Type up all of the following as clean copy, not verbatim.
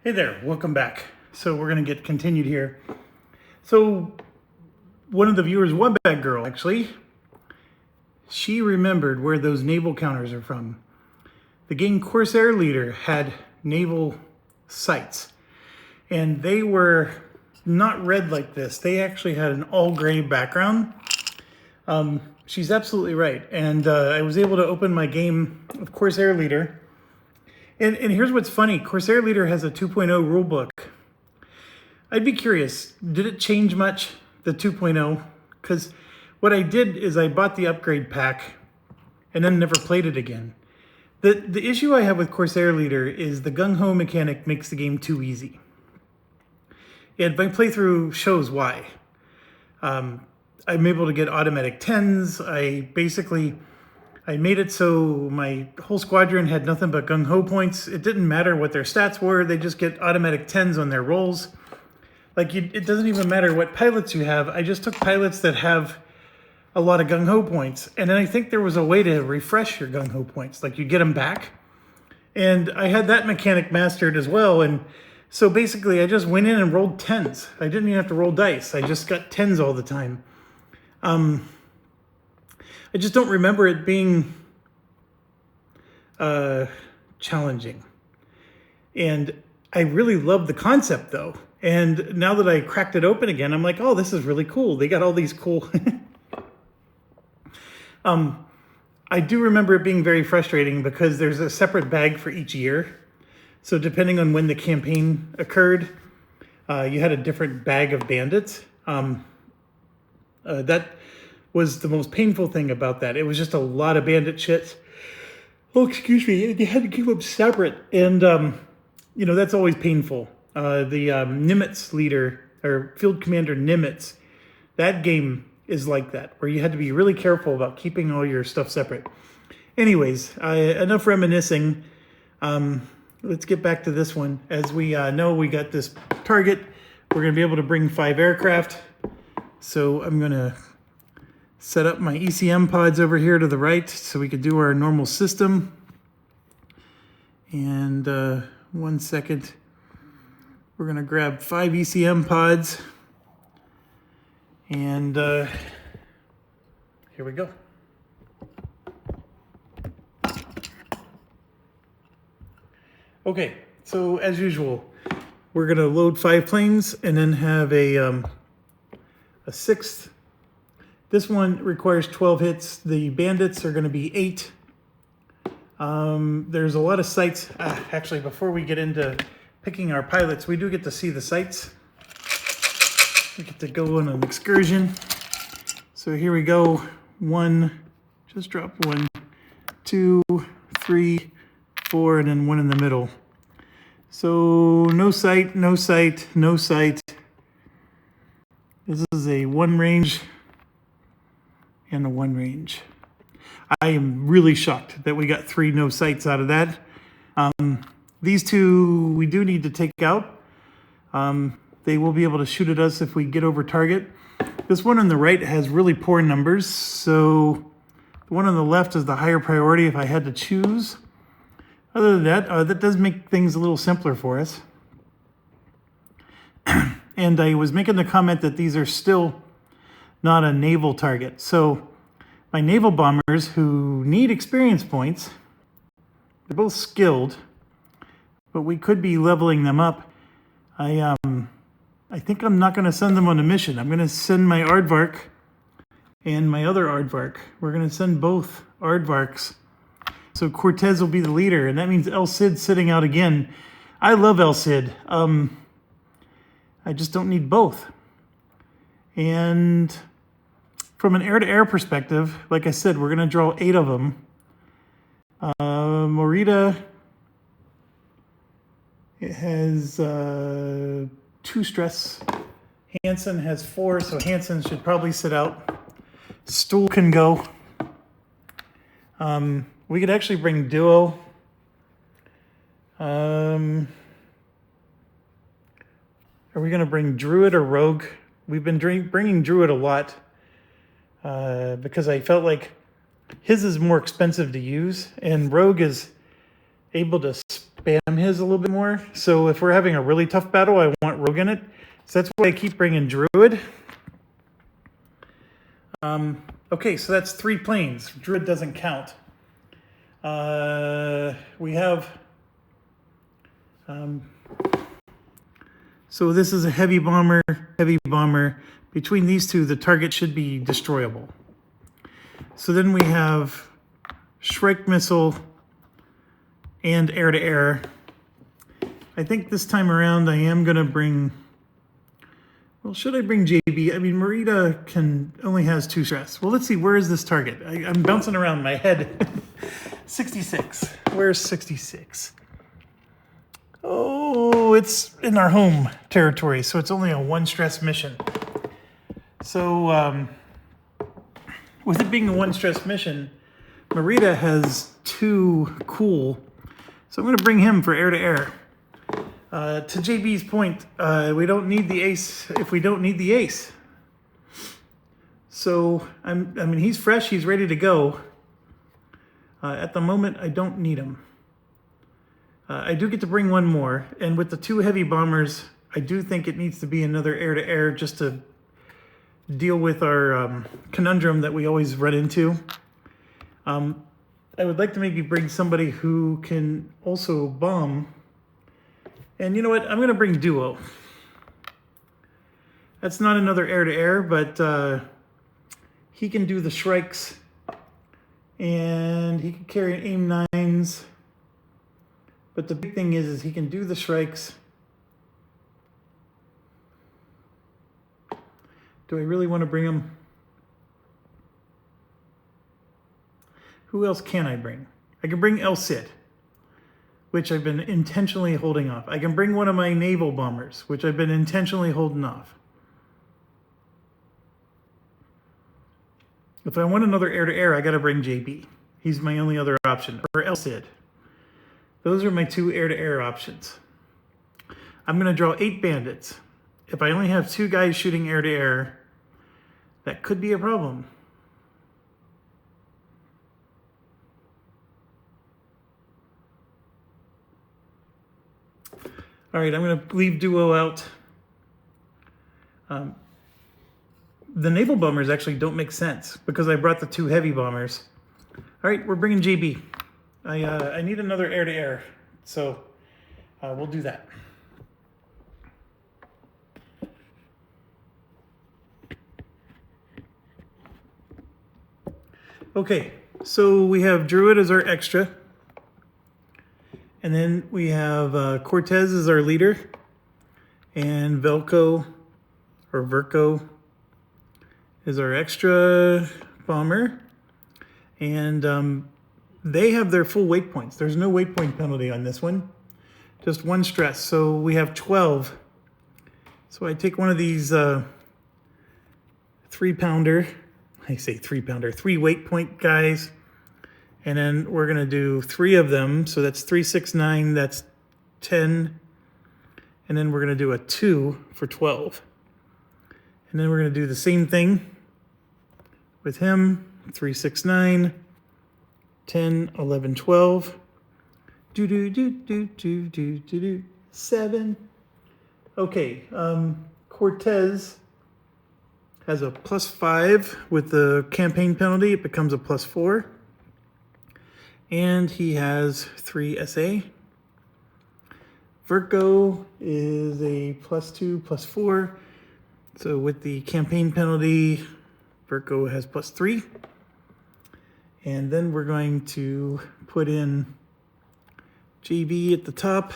Hey there, welcome back. So we're going to get continued here. So one of the viewers, Webback Girl, actually, she remembered where those naval counters are from. The game Corsair Leader had naval sights, and they were not red like this. They actually had an all gray background. She's absolutely right. And I was able to open my game of Corsair Leader. And here's what's funny. Corsair Leader has a 2.0 rulebook. I'd be curious, did it change much, the 2.0? Because what I did is I bought the upgrade pack and then never played it again. The issue I have with Corsair Leader is the gung-ho mechanic makes the game too easy. And my playthrough shows why. I'm able to get automatic 10s. I made it so my whole squadron had nothing but gung-ho points. It didn't matter what their stats were. They just get automatic 10s on their rolls. It doesn't even matter what pilots you have. I just took pilots that have a lot of gung-ho points. And then I think there was a way to refresh your gung-ho points. Like you get them back. And I had that mechanic mastered as well. And so basically I just went in and rolled 10s. I didn't even have to roll dice. I just got 10s all the time. I just don't remember it being challenging. And I really love the concept though. And now that I cracked it open again, I'm like, oh, this is really cool. They got all these cool... I do remember it being very frustrating because there's a separate bag for each year. So depending on when the campaign occurred, you had a different bag of bandits. That was the most painful thing about that. It was just a lot of bandit shit. Oh, excuse me. You had to keep them separate. And, that's always painful. The Nimitz leader, or Field Commander Nimitz, that game is like that, where you had to be really careful about keeping all your stuff separate. Anyways, enough reminiscing. Let's get back to this one. As we know, we got this target. We're going to be able to bring 5 aircraft. So I'm going to set up my ECM pods over here to the right so we could do our normal system. And 1 second. We're going to grab 5 ECM pods. And here we go. Okay, so as usual, we're going to load 5 planes and then have a 6th. This one requires 12 hits. The bandits are going to be 8. There's a lot of sights. Actually, before we get into picking our pilots, we do get to see the sights. We get to go on an excursion. So here we go. 1, just drop 1, 2, 3, 4, and then 1 in the middle. So no sight, no sight, no sight. This is a 1 range and a 1 range. I am really shocked that we got 3 no sights out of that. These 2 we do need to take out. They will be able to shoot at us if we get over target. This one on the right has really poor numbers, so the one on the left is the higher priority if I had to choose. Other than that, that does make things a little simpler for us. And I was making the comment that these are still not a naval target. So my naval bombers who need experience points, they're both skilled, but we could be leveling them up. I think I'm not going to send them on a mission. I'm going to send my aardvark and my other aardvark. We're going to send both aardvarks. So Cortez will be the leader, and that means El Cid's sitting out again. I love El Cid. I just don't need both. And from an air-to-air perspective, like I said, we're going to draw 8 of them. Morita, it has 2 stress. Hansen has 4, so Hansen should probably sit out. Stool can go. We could actually bring Duo. Are we going to bring Druid or Rogue? We've been bringing Druid a lot because I felt like his is more expensive to use, and Rogue is able to spam his a little bit more. So if we're having a really tough battle, I want Rogue in it. So that's why I keep bringing Druid. Okay, so that's 3 planes. Druid doesn't count. We have... so this is a heavy bomber, heavy bomber. Between these two, the target should be destroyable. So then we have Shrike Missile and air-to-air. I think this time around I am going to bring... Well, should I bring JB? I mean, Marita only has 2 stress. Well, let's see. Where is this target? I'm bouncing around my head. 66. Where's 66? Oh, it's in our home territory, so it's only a 1 stress mission. So, with it being a 1 stress mission, Marita has 2 cool, so I'm going to bring him for air-to-air. To JB's point, we don't need the ace if we don't need the ace. So, I mean, he's fresh, he's ready to go. At the moment, I don't need him. I do get to bring 1 more, and with the 2 heavy bombers, I do think it needs to be another air-to-air just to deal with our conundrum that we always run into. I would like to maybe bring somebody who can also bomb. And you know what? I'm going to bring Duo. That's not another air-to-air, but he can do the Shrikes. And he can carry aim 9s. But the big thing is he can do the Shrikes. Do I really want to bring him? Who else can I bring? I can bring El Cid, which I've been intentionally holding off. I can bring one of my naval bombers, which I've been intentionally holding off. If I want another air-to-air, I got to bring JB. He's my only other option, or El Cid. Those are my 2 air-to-air options. I'm going to draw 8 bandits. If I only have 2 guys shooting air-to-air, that could be a problem. All right, I'm going to leave Duo out. The naval bombers actually don't make sense because I brought the 2 heavy bombers. All right, we're bringing JB. I need another air-to-air, so we'll do that. Okay, so we have Druid as our extra. And then we have Cortez as our leader. And Velko, or Verco, is our extra bomber. And they have their full weight points. There's no weight point penalty on this one. Just 1 stress. So we have 12. So I take one of these 3-pounder. I say 3-pounder, 3 weight point guys. And then we're going to do 3 of them. So that's 3, 6, 9. That's 10. And then we're going to do a 2 for 12. And then we're going to do the same thing with him. 3, 6, 9. 10, 11, 12. 7. Okay. Cortez has a +5 with the campaign penalty. It becomes a +4. And he has 3 SA. Verco is a +2, +4. So with the campaign penalty, Verco has +3. And then we're going to put in JB at the top,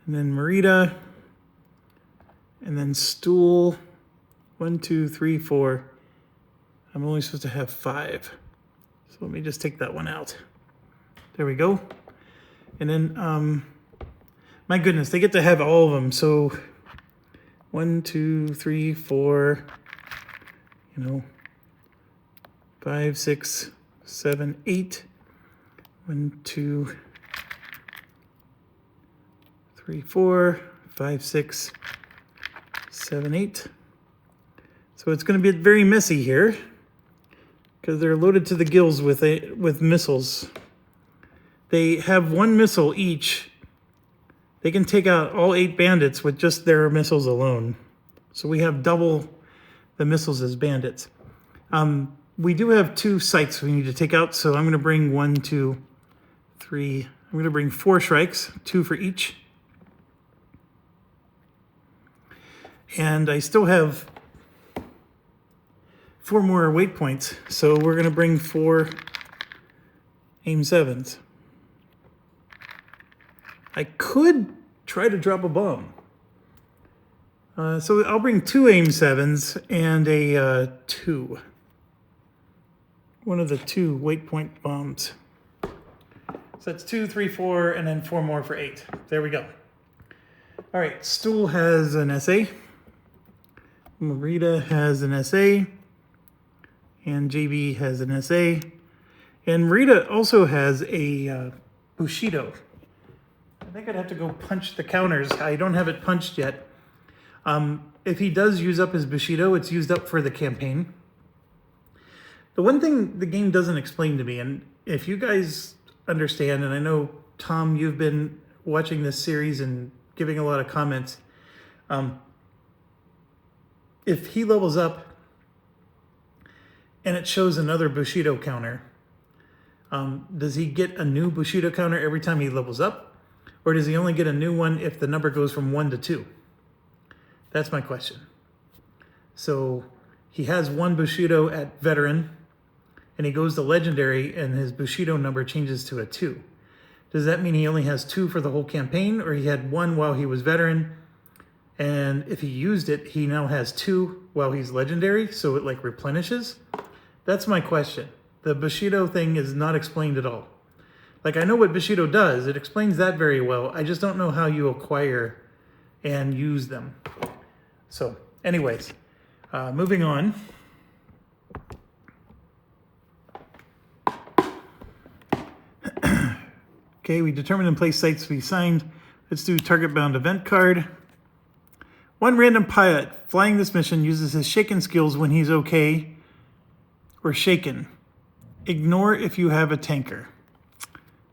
and then Marita, and then Stool. 1, 2, 3, 4. I'm only supposed to have 5. So let me just take that one out. There we go. And then, my goodness, they get to have all of them. So 1, 2, 3, 4, 5, 6, 7, 8. 1, 2, 3, 4, 5, 6, 7, 8. So it's going to be very messy here because they're loaded to the gills with missiles. they have one missile each. They can take out all 8 bandits with just their missiles alone. So we have double the missiles as bandits. We do have 2 sites we need to take out, so I'm going to bring 1, 2, 3. I'm going to bring 4 Shrikes, 2 for each. And I still have 4 more weight points, so we're going to bring 4 aim 7s. I could try to drop a bomb. So I'll bring 2 aim 7s and a 2. One of the 2 weight point bombs. So that's 2, 3, 4, and then 4 more for 8. There we go. All right, Stool has an SA. Marita has an SA. And JB has an SA. And Rita also has a Bushido. I think I'd have to go punch the counters. I don't have it punched yet. If he does use up his Bushido, it's used up for the campaign. The one thing the game doesn't explain to me, and if you guys understand, and I know, Tom, you've been watching this series and giving a lot of comments, if he levels up and it shows another Bushido counter, does he get a new Bushido counter every time he levels up? Or does he only get a new one if the number goes from 1 to 2? That's my question. So he has 1 Bushido at Veteran, and he goes to Legendary, and his Bushido number changes to a 2. Does that mean he only has 2 for the whole campaign, or he had 1 while he was Veteran, and if he used it, he now has 2 while he's Legendary, so it like replenishes? That's my question. The Bushido thing is not explained at all. Like, I know what Bushido does. It explains that very well. I just don't know how you acquire and use them. So, anyways, moving on. Okay, we determined and place sites to be signed. Let's do target bound event card. 1 random pilot flying this mission uses his shaken skills when he's okay or shaken. Ignore if you have a tanker.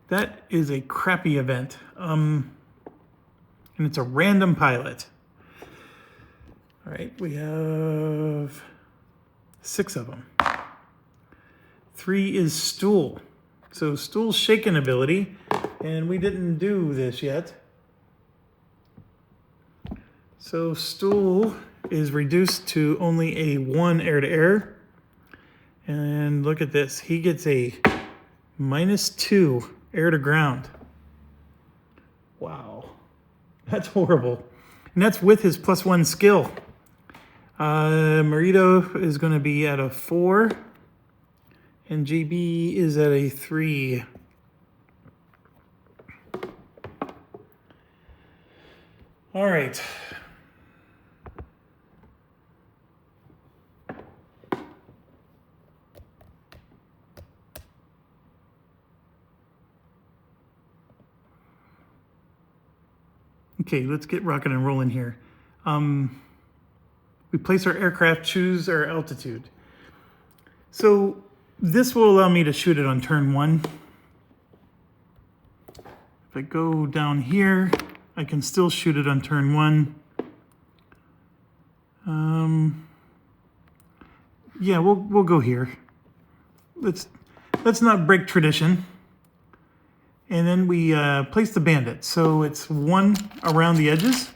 That is a crappy event. And it's a random pilot. All right, we have 6 of them. 3 is Stool. So Stool's shaken ability, and we didn't do this yet. So Stool is reduced to only a 1 air-to-air. And look at this. He gets a -2 air-to-ground. Wow. That's horrible. And that's with his +1 skill. Marito is going to be at a 4. And JB is at a 3. All right. Okay, let's get rocking and rolling here. We place our aircraft, choose our altitude. So this will allow me to shoot it on turn 1. If I go down here, I can still shoot it on turn 1. Yeah, we'll go here. Let's not break tradition. And then we place the bandit. So it's 1 around the edges.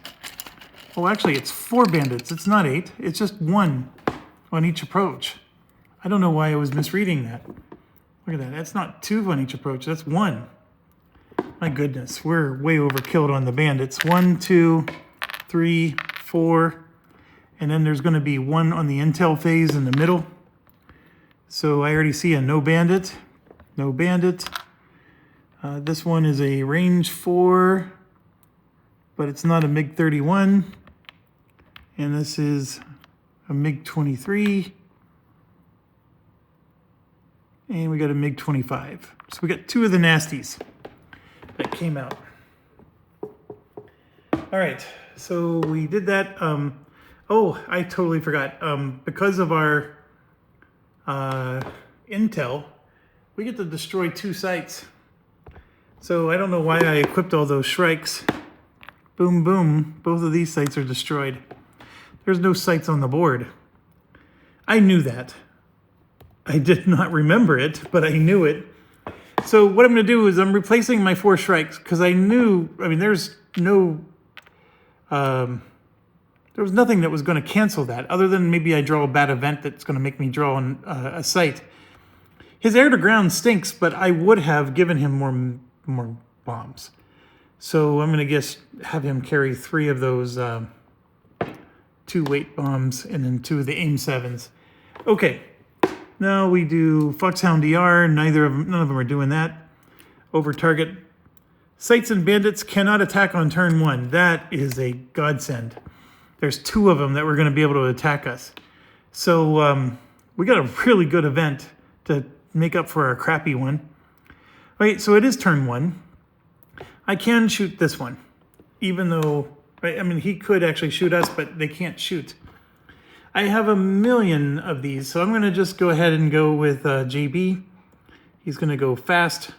Well, actually, it's 4 bandits. It's not 8. It's just 1 on each approach. I don't know why I was misreading that. Look at that. That's not 2 on each approach. That's 1. My goodness, we're way overkilled on the bandits. 1, 2, 3, 4. And then there's going to be 1 on the intel phase in the middle. So I already see a no bandit. No bandit. This one is a range 4, but it's not a MiG-31. And this is a MiG-23. And we got a MiG-25. So we got 2 of the nasties that came out. All right, so we did that. Oh, I totally forgot. Because of our intel, we get to destroy 2 sites. So I don't know why I equipped all those Shrikes. Boom, boom. Both of these sights are destroyed. There's no sights on the board. I knew that. I did not remember it, but I knew it. So what I'm going to do is I'm replacing my 4 Shrikes because I knew, I mean, there was nothing that was going to cancel that other than maybe I draw a bad event that's going to make me draw a sight. His air to ground stinks, but I would have given him more bombs. So I'm going to have him carry 3 of those 2 weight bombs and then 2 of the aim 7s. Okay, now we do Foxhound DR. None of them are doing that. Over target. Sights and bandits cannot attack on turn 1. That is a godsend. There's 2 of them that were going to be able to attack us. So we got a really good event to make up for our crappy one. Right, so it is turn 1. I can shoot this one, even though, right, I mean, he could actually shoot us, but they can't shoot. I have a million of these, so I'm going to just go ahead and go with JB. He's going to go fast.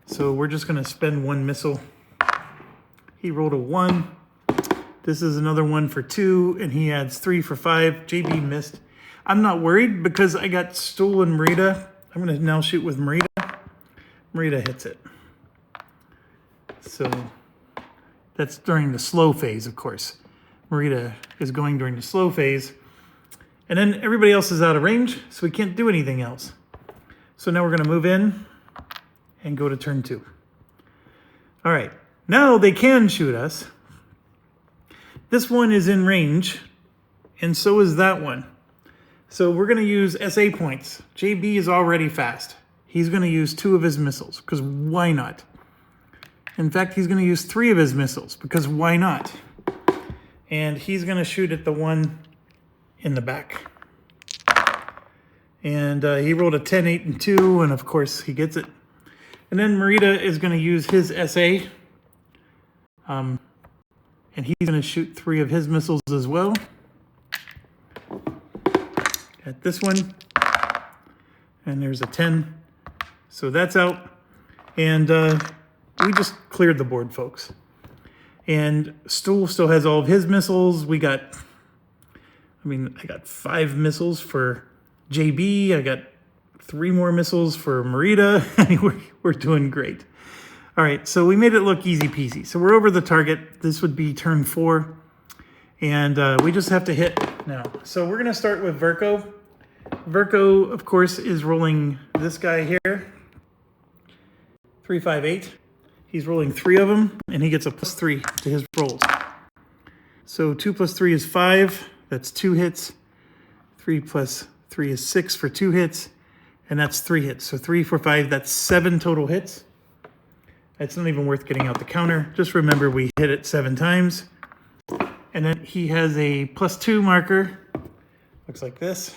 So we're just going to spend 1 missile. He rolled a 1. This is another 1 for 2, and he adds 3 for 5. JB missed. I'm not worried because I got Stool and Merida. I'm going to now shoot with Merida. Merida hits it. So that's during the slow phase, of course. Merida is going during the slow phase. And then everybody else is out of range, so we can't do anything else. So now we're going to move in and go to turn 2. All right, now they can shoot us. This one is in range, and so is that one. So we're going to use SA points. JB is already fast. He's going to use 2 of his missiles, because why not? In fact, he's going to use 3 of his missiles, because why not? And he's going to shoot at the one in the back. And he rolled a 10, 8, and 2, and of course he gets it. And then Merida is going to use his SA. And he's going to shoot 3 of his missiles as well. At this one. And there's a 10. So that's out. And we just cleared the board, folks. And Stool still has all of his missiles. I got 5 missiles for JB. I got 3 more missiles for Merida. We're doing great. All right, so we made it look easy peasy. So we're over the target. This would be turn 4. And we just have to hit now. So we're going to start with Verco. Verco, of course, is rolling this guy here. 3, 5, 8. He's rolling 3 of them, and he gets a +3 to his rolls. So 2 + 3 is 5. That's 2 hits. 3 + 3 is 6 for 2 hits. And that's 3 hits. So 3, 4, 5, that's 7 total hits. It's not even worth getting out the counter. Just remember we hit it 7 times. And then he has a +2 marker. Looks like this.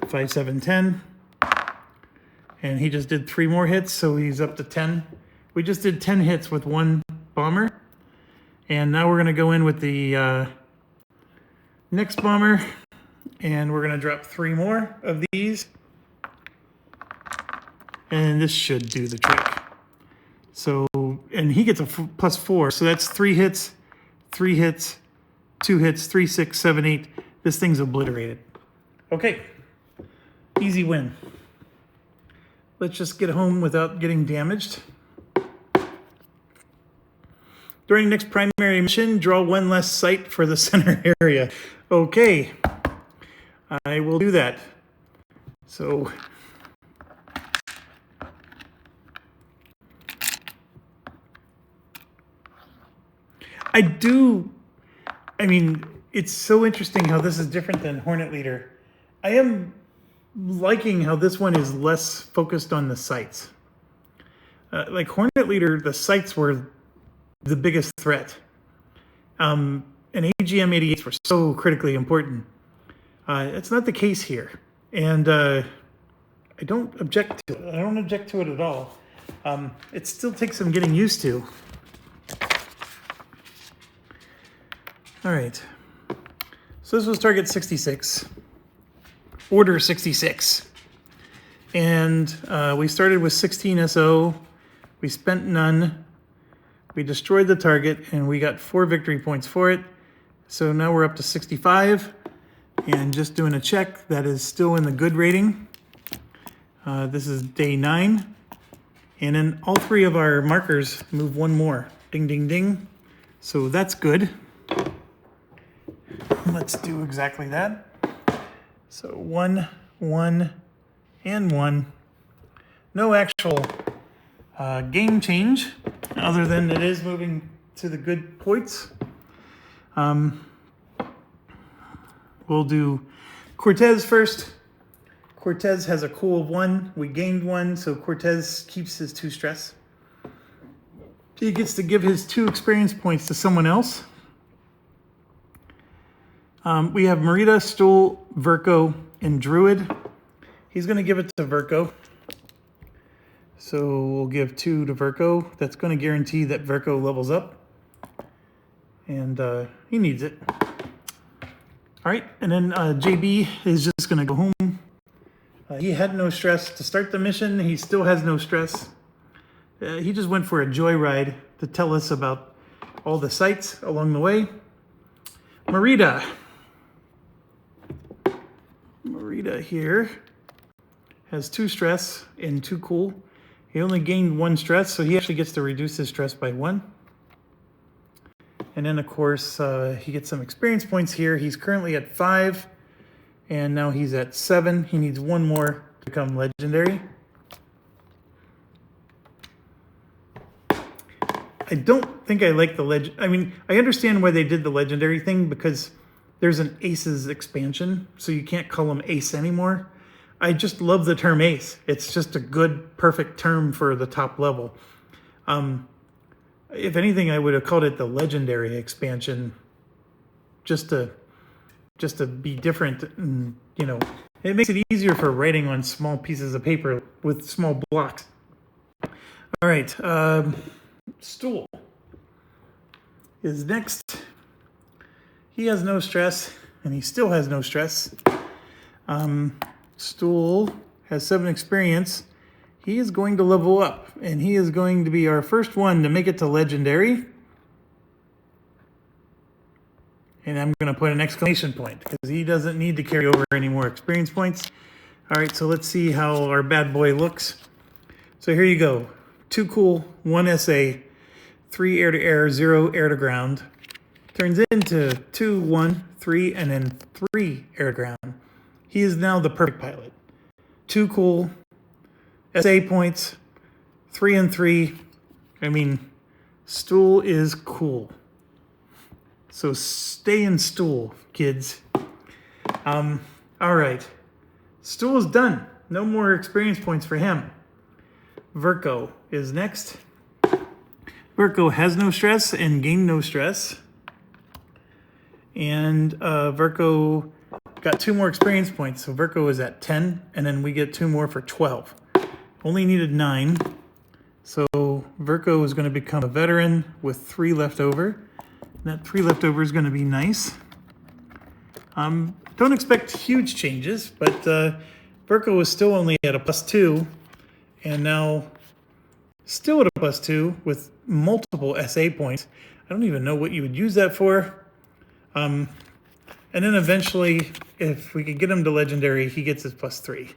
5, 7, 10. And he just did 3 more hits, so he's up to 10. We just did 10 hits with 1 bomber. And now we're going to go in with the next bomber. And we're going to drop 3 more of these. And this should do the trick. So, and he gets a +4. So that's 3 hits, 3 hits, 2 hits, 3, 6, 7, 8. This thing's obliterated. Okay. Easy win. Let's just get home without getting damaged. During next primary mission, draw 1 less sight for the center area. Okay, I will do that. So, it's so interesting how this is different than Hornet Leader. I am liking how this one is less focused on the sights. Like Hornet Leader, the sights were the biggest threat. And AGM-88s were so critically important. It's not the case here. And I don't object to it. I don't object to it at all. It still takes some getting used to. All right. So this was target 66. Order 66. And we started with 16 SO. We spent none. We destroyed the target, and we got 4 victory points for it. So now we're up to 65. And just doing a check, that is still in the good rating. This is day 9. And then all 3 of our markers move 1 more. Ding, ding, ding. So that's good. Let's do exactly that. So 1, 1, and 1. No actual game change, other than it is moving to the good points. We'll do Cortez first. Cortez has a cool of 1. We gained 1, so Cortez keeps his 2 stress. He gets to give his 2 experience points to someone else. We have Merida, Stool, Verco, and Druid. He's going to give it to Verco. So we'll give 2 to Verco. That's going to guarantee that Verco levels up. And he needs it. All right, and then JB is just going to go home. He had no stress to start the mission. He still has no stress. He just went for a joyride to tell us about all the sights along the way. Merida here has 2 stress and 2 cool. He only gained 1 stress, so he actually gets to reduce his stress by 1. And then, of course, he gets some experience points here. He's currently at 5, and now he's at 7. He needs 1 more to become legendary. I don't think I like the legend. I mean, I understand why they did the legendary thing, because there's an Aces expansion, so you can't call him Ace anymore. I just love the term Ace. It's just a good, perfect term for the top level. If anything, I would have called it the legendary expansion, just to be different. And, you know, it makes it easier for writing on small pieces of paper with small blocks. All right, Stool is next. He has no stress, and he still has no stress. Stool has 7 experience. He is going to level up, and he is going to be our first one to make it to legendary. And I'm going to put an exclamation point, because he doesn't need to carry over any more experience points. All right, so let's see how our bad boy looks. So here you go. 2 cool, 1 SA, 3 air-to-air, 0 air-to-ground. Turns into 2, 1, 3, and then 3 air-to-ground. He is now the perfect pilot. 2 cool, SA points, 3 and 3. I mean, Stool is cool. So stay in Stool, kids. All right. Stool is done. No more experience points for him. Verco is next. Verco has no stress and gained no stress. And Verco got 2 more experience points. So Verco is at 10, and then we get 2 more for 12. Only needed 9. So Verco is going to become a veteran with 3 left over. That 3 left over is going to be nice. Don't expect huge changes, but Verco is still only at a +2, and now still at a +2 with multiple SA points. I don't even know what you would use that for. And then eventually, if we could get him to legendary, he gets his +3.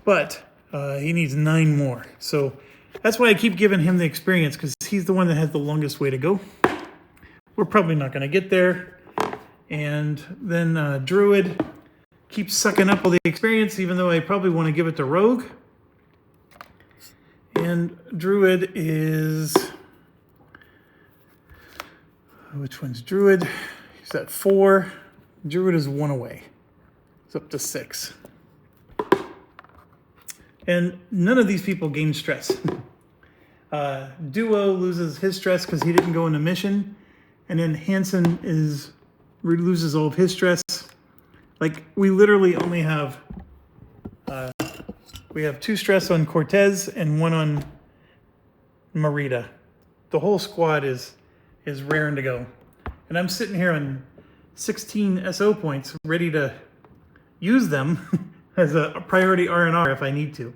But he needs 9 more. So that's why I keep giving him the experience, because he's the one that has the longest way to go. We're probably not going to get there. And then Druid keeps sucking up all the experience, even though I probably want to give it to Rogue. And Druid is... Which one's Druid? He's at 4. Druid is 1 away. It's up to 6. And none of these people gain stress. Duo loses his stress because he didn't go in a mission. And then Hansen loses all of his stress. Like, we literally only have... we have 2 stress on Cortez and 1 on Merida. The whole squad is raring to go. And I'm sitting here on 16 SO points, ready to use them as a priority R&R if I need to.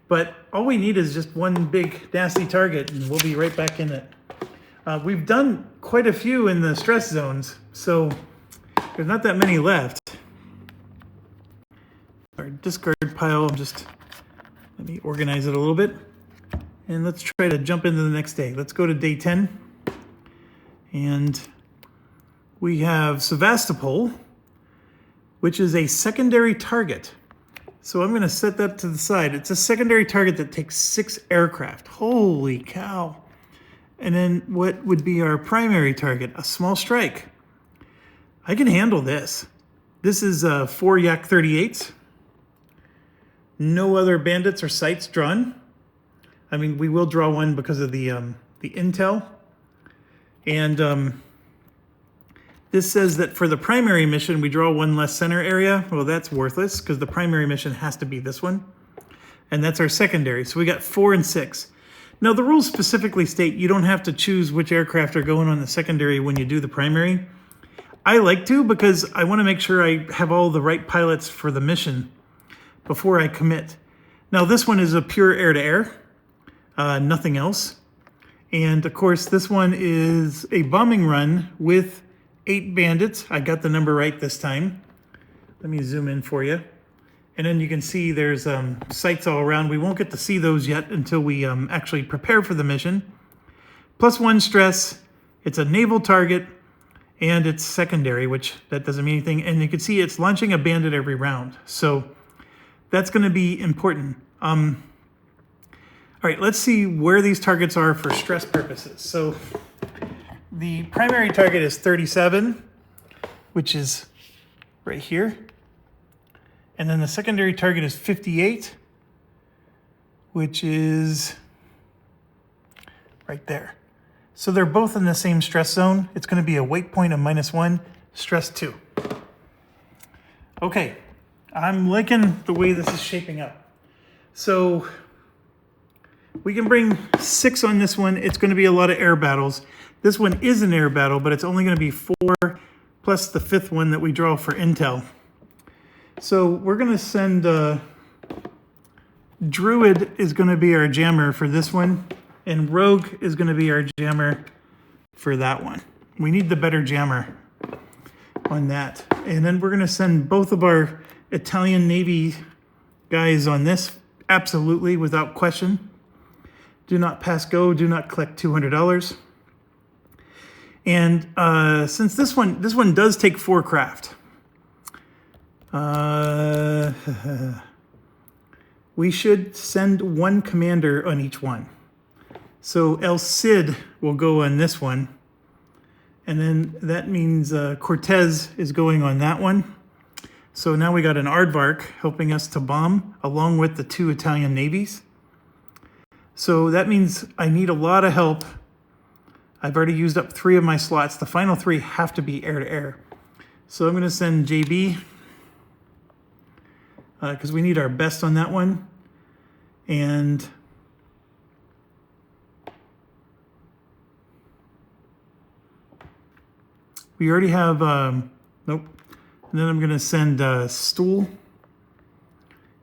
But all we need is just one big nasty target and we'll be right back in it. We've done quite a few in the stress zones, so there's not that many left. Our discard pile, let me organize it a little bit. And let's try to jump into the next day. Let's go to day 10. And we have Sevastopol, which is a secondary target. So I'm going to set that to the side. It's a secondary target that takes 6 aircraft. Holy cow. And then what would be our primary target? A small strike. I can handle this. This is 4 Yak 38s. No other bandits or sights drawn. I mean, we will draw one because of the intel. And this says that for the primary mission, we draw one less center area. Well, that's worthless because the primary mission has to be this one. And that's our secondary. So we got 4 and 6. Now, the rules specifically state you don't have to choose which aircraft are going on the secondary when you do the primary. I like to because I want to make sure I have all the right pilots for the mission before I commit. Now, this one is a pure air-to-air, nothing else. And, of course, this one is a bombing run with 8 bandits. I got the number right this time. Let me zoom in for you. And then you can see there's sights all around. We won't get to see those yet until we actually prepare for the mission. +1 stress. It's a naval target, and it's secondary, which that doesn't mean anything. And you can see it's launching a bandit every round. So that's going to be important. All right, let's see where these targets are for stress purposes. So the primary target is 37, which is right here. And then the secondary target is 58, which is right there. So they're both in the same stress zone. It's going to be a weight point of -1, stress 2. Okay, I'm liking the way this is shaping up. So we can bring 6 on this one. It's going to be a lot of air battles. This one is an air battle, but it's only going to be 4 plus the 5th one that we draw for intel. So we're going to send Druid is going to be our jammer for this one, and Rogue is going to be our jammer for that one. We need the better jammer on that. And then we're going to send both of our Italian Navy guys on this, absolutely, without question. Do not pass go, do not collect $200. And since this one does take 4 craft, we should send 1 commander on each one. So El Cid will go on this one. And then that means Cortez is going on that one. So now we got an aardvark helping us to bomb along with the 2 Italian navies. So that means I need a lot of help. I've already used up 3 of my slots. The final 3 have to be air-to-air. So I'm going to send JB because we need our best on that one. And we already have, nope. And then I'm going to send Stool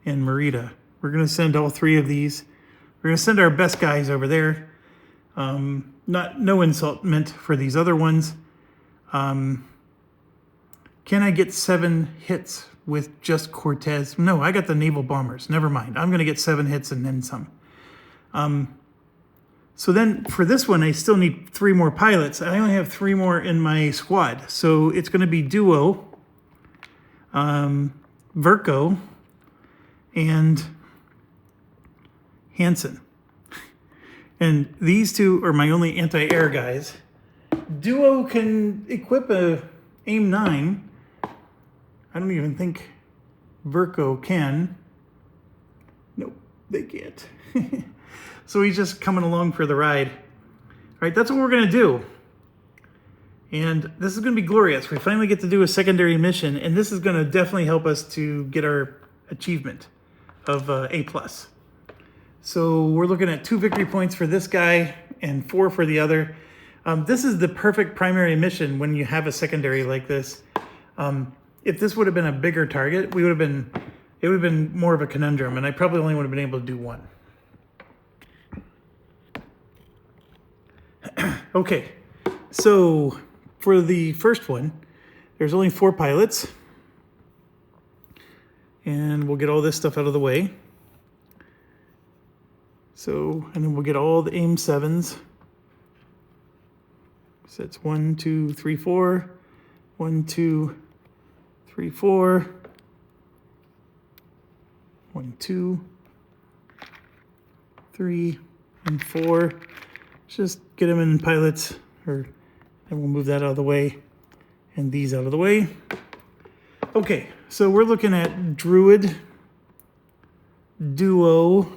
and Merida. We're going to send all 3 of these. We're going to send our best guys over there. No insult meant for these other ones. Can I get 7 hits with just Cortez? No, I got the naval bombers. Never mind. I'm going to get 7 hits and then some. So then for this one, I still need 3 more pilots. I only have 3 more in my squad. So it's going to be Duo, Verco, and Hansen. And these 2 are my only anti-air guys. Duo can equip a AIM-9. I don't even think Verco can. Nope, they can't. So he's just coming along for the ride. All right, that's what we're going to do. And this is going to be glorious. We finally get to do a secondary mission, and this is going to definitely help us to get our achievement of A+. So we're looking at 2 victory points for this guy and 4 for the other. This is the perfect primary mission when you have a secondary like this. If this would have been a bigger target, it would have been more of a conundrum, and I probably only would have been able to do 1. Okay, so for the first one, there's only 4 pilots. And we'll get all this stuff out of the way. So, and then we'll get all the aim 7s. So it's 1, 2, 3, 4. 1, 2, 3, 4. 1, 2, 3, and 4. Just get them in pilots, and we'll move that out of the way, and these out of the way. Okay, so we're looking at Druid, Duo,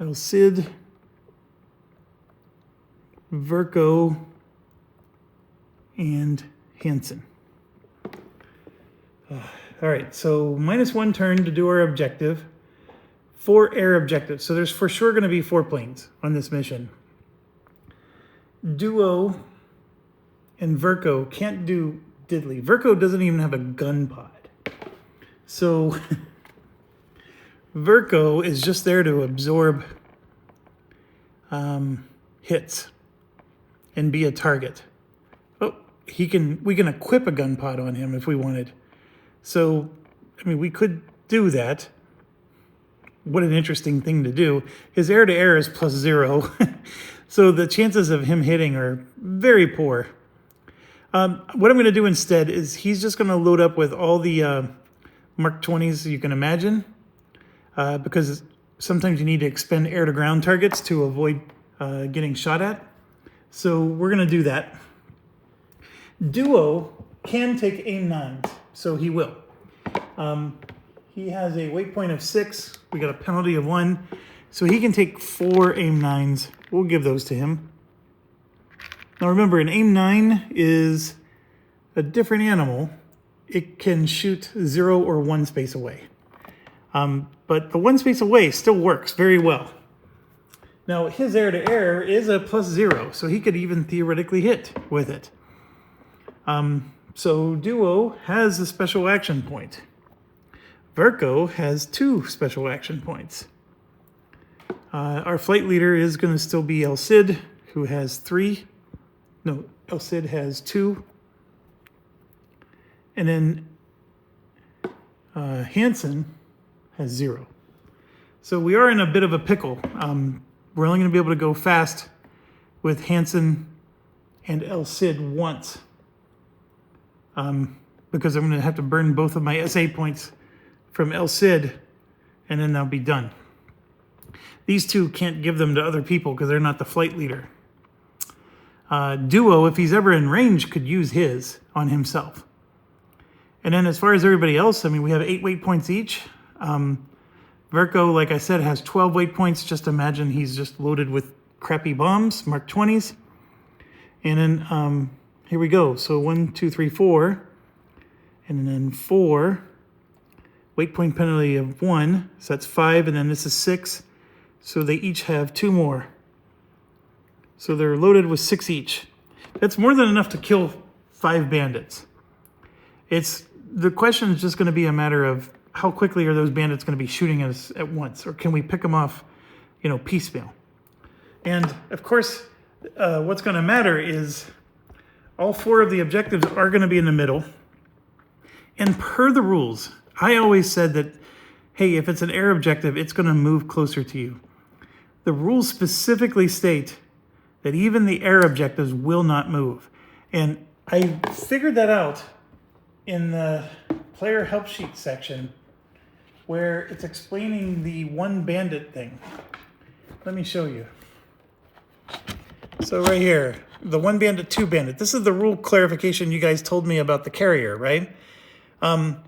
El Cid, Verco, and Hansen. All right, so -1 turn to do our objective. 4 air objectives. So there's for sure going to be 4 planes on this mission. Duo and Verco can't do diddly. Verco doesn't even have a gun pod. So Verco is just there to absorb hits and be a target. Oh, we can equip a gun pod on him if we wanted. So, I mean, we could do that. What an interesting thing to do. His air-to-air is +0. So the chances of him hitting are very poor. What I'm going to do instead is he's just going to load up with all the Mark 20s you can imagine. Because sometimes you need to expend air-to-ground targets to avoid getting shot at. So we're going to do that. Duo can take aim 9s, so he will. He has a weight point of 6. We got a penalty of 1. So he can take 4 aim 9s. We'll give those to him. Now remember, an aim 9 is a different animal. It can shoot 0 or 1 space away. But the 1 space away still works very well. Now his air-to-air is a +0, so he could even theoretically hit with it. So Duo has a special action point. Verco has 2 special action points. Our flight leader is going to still be El Cid, who has 3. No, El Cid has 2. And then Hansen has 0. So we are in a bit of a pickle. We're only going to be able to go fast with Hansen and El Cid once. Because I'm going to have to burn both of my SA points from El Cid, and then I'll be done. These 2 can't give them to other people because they're not the flight leader. Duo, if he's ever in range, could use his on himself. And then as far as everybody else, I mean, we have 8 weight points each. Verco, like I said, has 12 weight points. Just imagine he's just loaded with crappy bombs, Mark 20s. And then here we go. So 1, 2, 3, 4. And then 4. Weight point penalty of 1. So that's 5. And then this is 6. So they each have 2 more. So they're loaded with 6 each. That's more than enough to kill 5 bandits. The question is just going to be a matter of how quickly are those bandits going to be shooting at us at once, or can we pick them off, piecemeal? And of course, what's going to matter is all 4 of the objectives are going to be in the middle. And per the rules, I always said that, hey, if it's an air objective, it's going to move closer to you. The rules specifically state that even the air objectives will not move. And I figured that out in the player help sheet section where it's explaining the 1 bandit thing. Let me show you. So right here, the 1 bandit, 2 bandit. This is the rule clarification you guys told me about the carrier, right?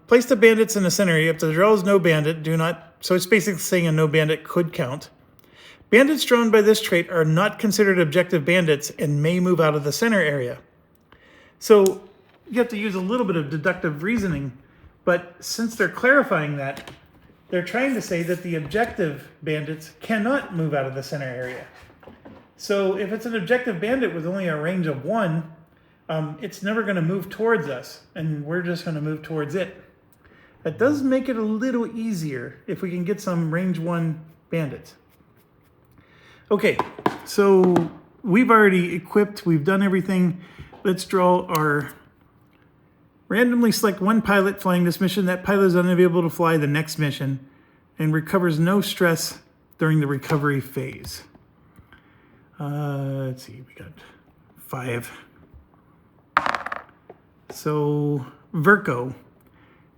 Place the bandits in the center. If the draw is no bandit, do not. So it's basically saying a no bandit could count. Bandits drawn by this trait are not considered objective bandits and may move out of the center area. So you have to use a little bit of deductive reasoning, but since they're clarifying that, they're trying to say that the objective bandits cannot move out of the center area. So if it's an objective bandit with only a range of 1, it's never going to move towards us, and we're just going to move towards it. That does make it a little easier if we can get some range 1 bandits. Okay, So we've already equipped, we've done everything. Let's draw our, randomly select one pilot flying this mission. That pilot is unable to fly the next mission and recovers no stress during the recovery phase. Let's see, we got 5. So Virgo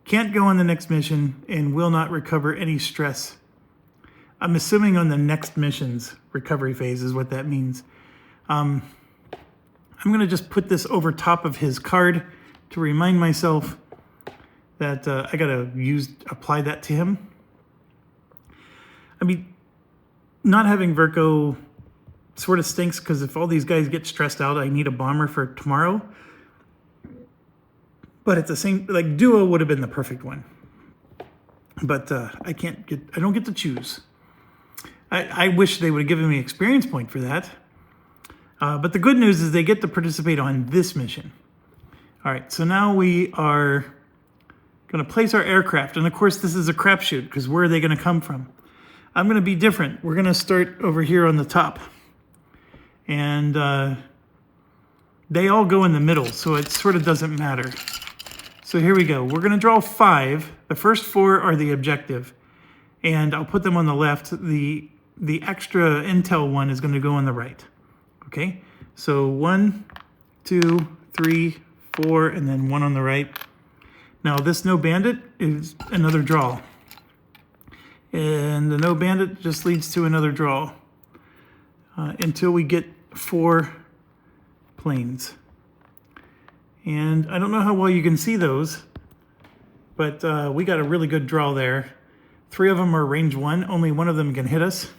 can't go on the next mission and will not recover any stress. I'm assuming on the next mission's recovery phase is what that means. I'm going to just put this over top of his card to remind myself that I got to apply that to him. I mean, not having Virgo sort of stinks because if all these guys get stressed out, I need a bomber for tomorrow. But at the same, like Duo would have been the perfect one. But I don't get to choose. I wish they would have given me experience point for that. But the good news is they get to participate on this mission. All right, so now we are going to place our aircraft. And of course, this is a crapshoot because where are they going to come from? I'm going to be different. We're going to start over here on the top. And they all go in the middle, so it sort of doesn't matter. So here we go. We're going to draw 5. The first 4 are the objective. And I'll put them on the left. The extra intel one is going to go on the right. Okay? So 1, 2, 3, 4, and then 1 on the right. Now this no bandit is another draw. And the no bandit just leads to another draw. Until we get 4 planes. And I don't know how well you can see those, but we got a really good draw there. 3 of them are range 1, only 1 of them can hit us.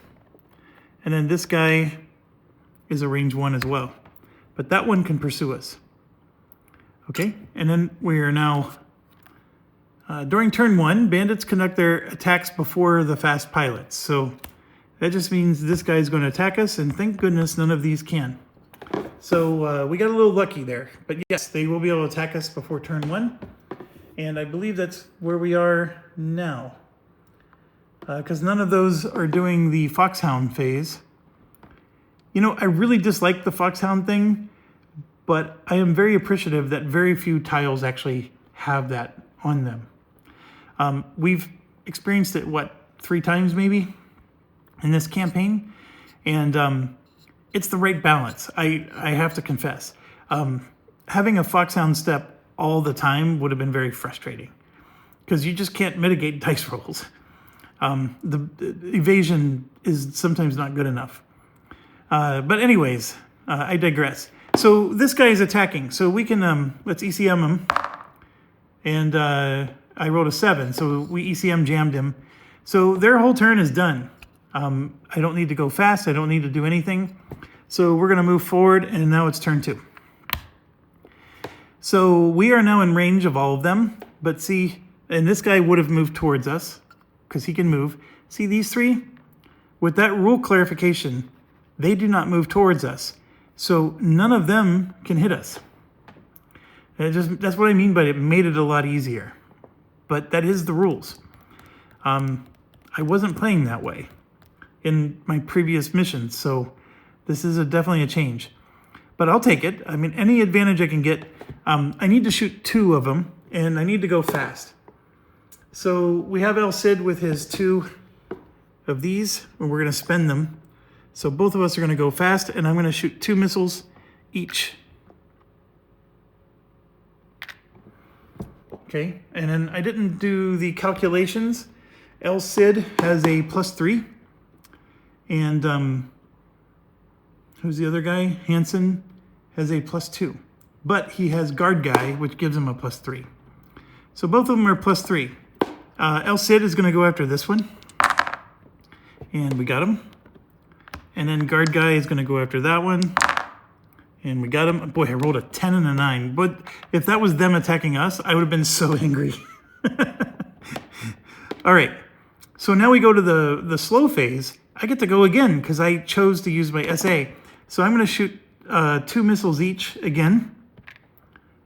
And then this guy is a range 1 as well. But that one can pursue us. Okay, and then we are now, during turn 1, bandits conduct their attacks before the fast pilots. So that just means this guy's going to attack us, and thank goodness none of these can. So we got a little lucky there. But yes, they will be able to attack us before turn 1. And I believe that's where we are now. Because none of those are doing the Foxhound phase. You know, I really dislike the Foxhound thing, but I am very appreciative that very few tiles actually have that on them. We've experienced it, 3 times maybe in this campaign? And it's the right balance, I have to confess. Having a Foxhound step all the time would have been very frustrating because you just can't mitigate dice rolls. The evasion is sometimes not good enough. But anyways, I digress. So this guy is attacking, so we can, let's ECM him. And I rolled a 7, so we ECM jammed him. So their whole turn is done. I don't need to go fast, I don't need to do anything. So we're gonna move forward, and now it's turn 2. So we are now in range of all of them, but see, and this guy would have moved towards us, because he can move. See these 3? With that rule clarification, they do not move towards us. So none of them can hit us. That's what I mean by it made it a lot easier. But that is the rules. I wasn't playing that way in my previous missions, so this is definitely a change. But I'll take it. I mean, any advantage I can get. I need to shoot 2 of them, and I need to go fast. So we have El Cid with his 2 of these, and we're going to spend them. So both of us are going to go fast, and I'm going to shoot 2 missiles each. Okay, and then I didn't do the calculations. El Cid has a +3, and who's the other guy? Hansen has a +2, but he has guard guy, which gives him a +3. So both of them are +3. El Cid is going to go after this one, and we got him. And then guard guy is going to go after that one, and we got him. Boy, I rolled a 10 and a 9. But if that was them attacking us, I would have been so angry. All right, so now we go to the slow phase. I get to go again because I chose to use my SA. So I'm going to shoot 2 missiles each again.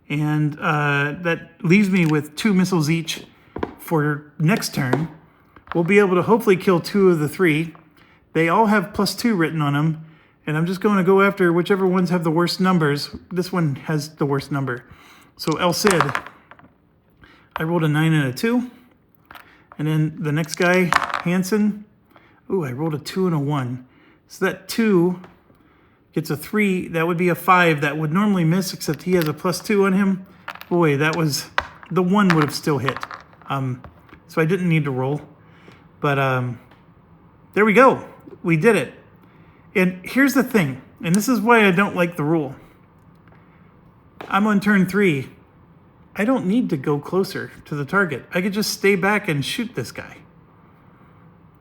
And that leaves me with 2 missiles each for next turn. We'll be able to hopefully kill 2 of the 3. They all have +2 written on them. And I'm just going to go after whichever ones have the worst numbers. This one has the worst number. So El Cid, I rolled a 9 and a 2. And then the next guy, Hansen, ooh, I rolled a 2 and a 1. So that 2 gets a 3. That would be a 5. That would normally miss, except he has a +2 on him. Boy, that was, the 1 would have still hit. So I didn't need to roll. But there we go. We did it. And here's the thing, and this is why I don't like the rule. I'm on turn 3. I don't need to go closer to the target. I could just stay back and shoot this guy.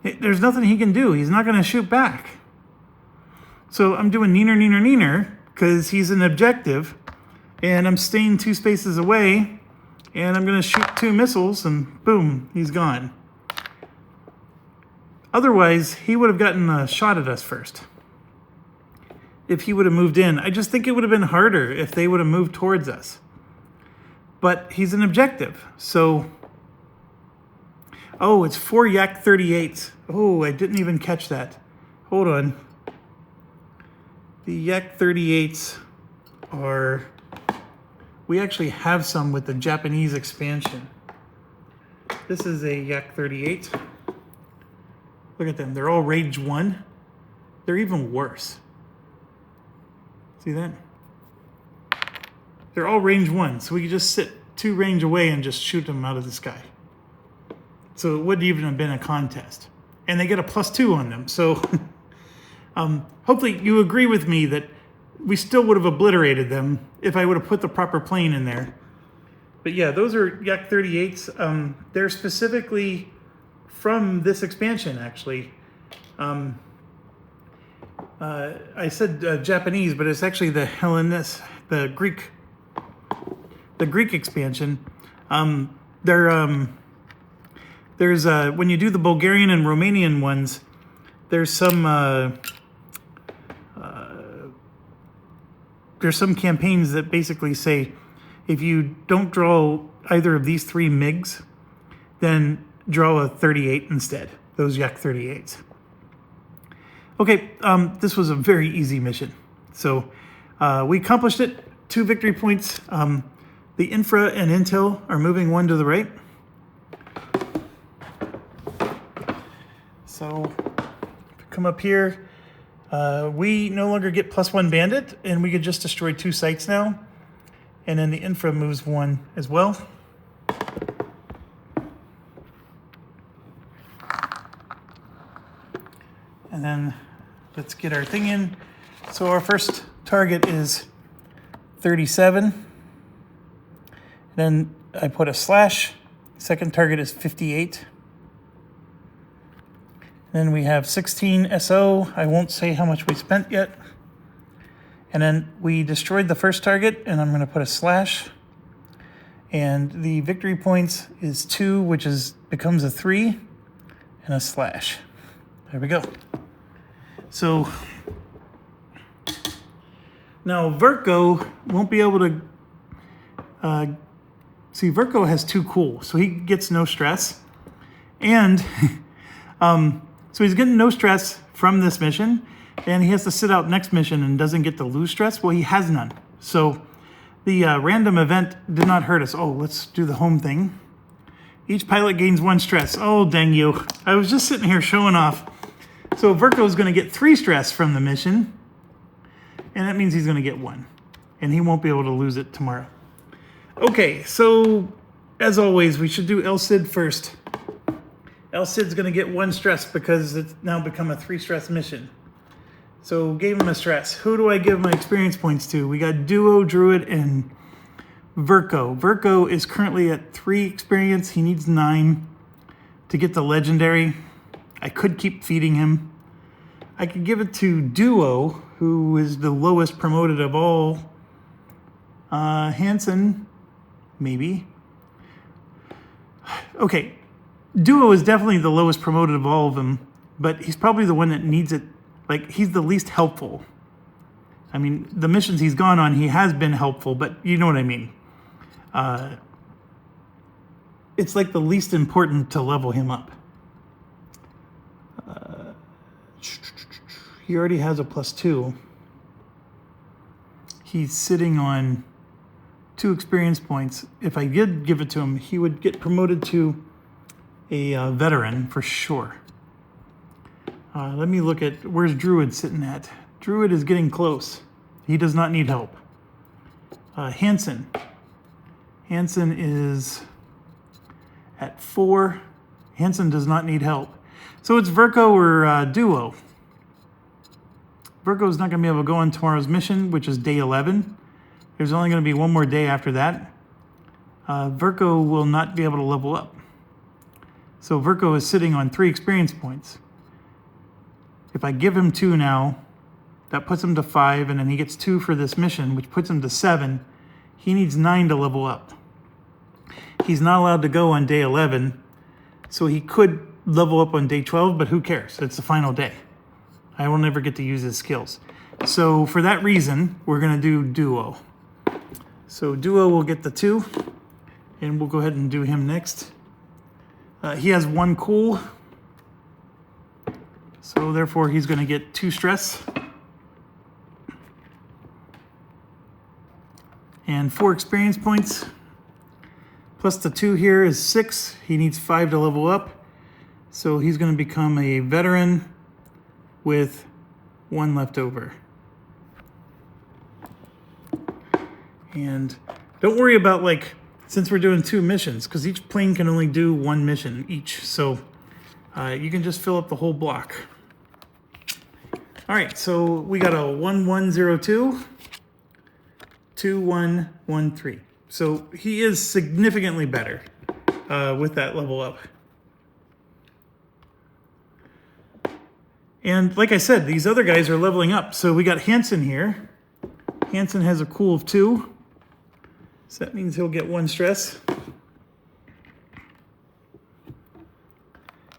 There's nothing he can do. He's not going to shoot back. So I'm doing neener, neener, neener, because he's an objective, and I'm staying 2 spaces away, and I'm going to shoot 2 missiles, and boom, he's gone. Otherwise, he would have gotten a shot at us first. If he would have moved in. I just think it would have been harder if they would have moved towards us. But he's an objective, so... Oh, it's 4 Yak 38s. Oh, I didn't even catch that. Hold on. The Yak 38s are... We actually have some with the Japanese expansion. This is a Yak 38. Look at them. They're all range 1. They're even worse. See that? They're all range 1, so we could just sit 2 range away and just shoot them out of the sky. So it wouldn't even have been a contest. And they get a +2 on them, so hopefully you agree with me that we still would have obliterated them if I would have put the proper plane in there. But yeah, those are Yak 38s. They're specifically from this expansion, actually. I said Japanese, but it's actually the Hellenes, the Greek expansion. There's when you do the Bulgarian and Romanian ones, there's some campaigns that basically say if you don't draw either of these 3 MiGs, then draw a 38 instead. Those Yak 38s. Okay, this was a very easy mission. So we accomplished it. 2 victory points. The infra and intel are moving 1 to the right. So come up here. We no longer get +1 bandit, and we could just destroy 2 sites now. And then the infra moves 1 as well. And then let's get our thing in. So our first target is 37. Then I put a slash. Second target is 58. Then we have 16 SO. I won't say how much we spent yet. And then we destroyed the first target, and I'm going to put a slash. And the victory points is 2, which becomes a 3, and a slash. There we go. So now Verko won't be able to see. Verko has 2 cool, so he gets no stress, and so he's getting no stress from this mission, and he has to sit out next mission and doesn't get to lose stress. Well, he has none. So the random event did not hurt us. Oh, let's do the home thing. Each pilot gains 1 stress. Oh, dang you. I was just sitting here showing off. So Verko is going to get 3 stress from the mission, and that means he's going to get 1, and he won't be able to lose it tomorrow. Okay, so as always, we should do El Cid first. El Cid's going to get 1 stress because it's now become a 3 stress mission. So gave him a stress. Who do I give my experience points to? We got Duo, Druid, and Verko. Verko is currently at 3 experience. He needs 9 to get the legendary. I could keep feeding him. I could give it to Duo, who is the lowest promoted of all. Hansen, maybe. Okay, Duo is definitely the lowest promoted of all of them, but he's probably the one that needs it. Like, he's the least helpful. I mean, the missions he's gone on, he has been helpful, but you know what I mean. It's like the least important to level him up. he already has a +2. He's sitting on 2 experience points. If I did give it to him, he would get promoted to a veteran for sure. Let me look at where's Druid sitting at. Druid is getting close. He does not need help. Hansen. Hansen is at 4. Hansen does not need help. So it's Verco or Duo. Verco is not going to be able to go on tomorrow's mission, which is day 11. There's only going to be one more day after that. Verco will not be able to level up. So Verco is sitting on 3 experience points. If I give him 2 now, that puts him to 5, and then he gets 2 for this mission, which puts him to 7. He needs 9 to level up. He's not allowed to go on day 11, so he could level up on day 12, but who cares? It's the final day. I will never get to use his skills. So for that reason, we're going to do Duo. So Duo will get the 2, and we'll go ahead and do him next. He has 1 cool, so therefore he's going to get 2 stress. And 4 experience points. Plus the 2 here is 6. He needs 5 to level up. So he's going to become a veteran with 1 left over. And don't worry about, like, since we're doing 2 missions, because each plane can only do 1 mission each. So you can just fill up the whole block. All right, so we got a 1102, 2113. So he is significantly better with that level up. And like I said, these other guys are leveling up. So we got Hansen here. Hansen has a cool of 2. So that means he'll get 1 stress.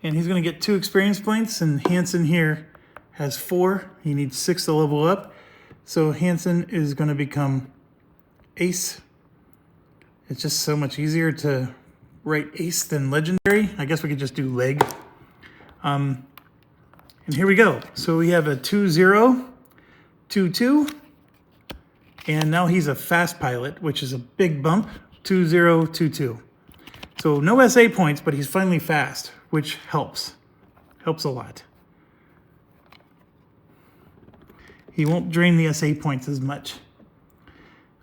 And he's going to get 2 experience points. And Hansen here has 4. He needs 6 to level up. So Hansen is going to become Ace. It's just so much easier to write Ace than Legendary. I guess we could just do Leg. And here we go. So we have a 2-0, 2-2. And now he's a fast pilot, which is a big bump. 2-0, 2-2. So no SA points, but he's finally fast, which helps. Helps a lot. He won't drain the SA points as much.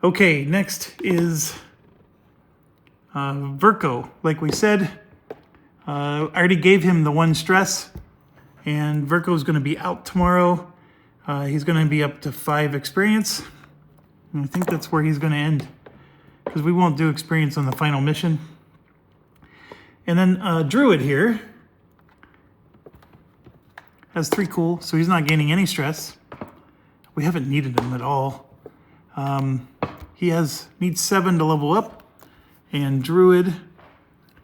Okay, next is Verco. Like we said, I already gave him the 1 stress, and Verco's going to be out tomorrow. He's going to be up to 5 experience. And I think that's where he's going to end, because we won't do experience on the final mission. And then Druid here has 3 cool, so he's not gaining any stress. We haven't needed him at all. He needs 7 to level up, and Druid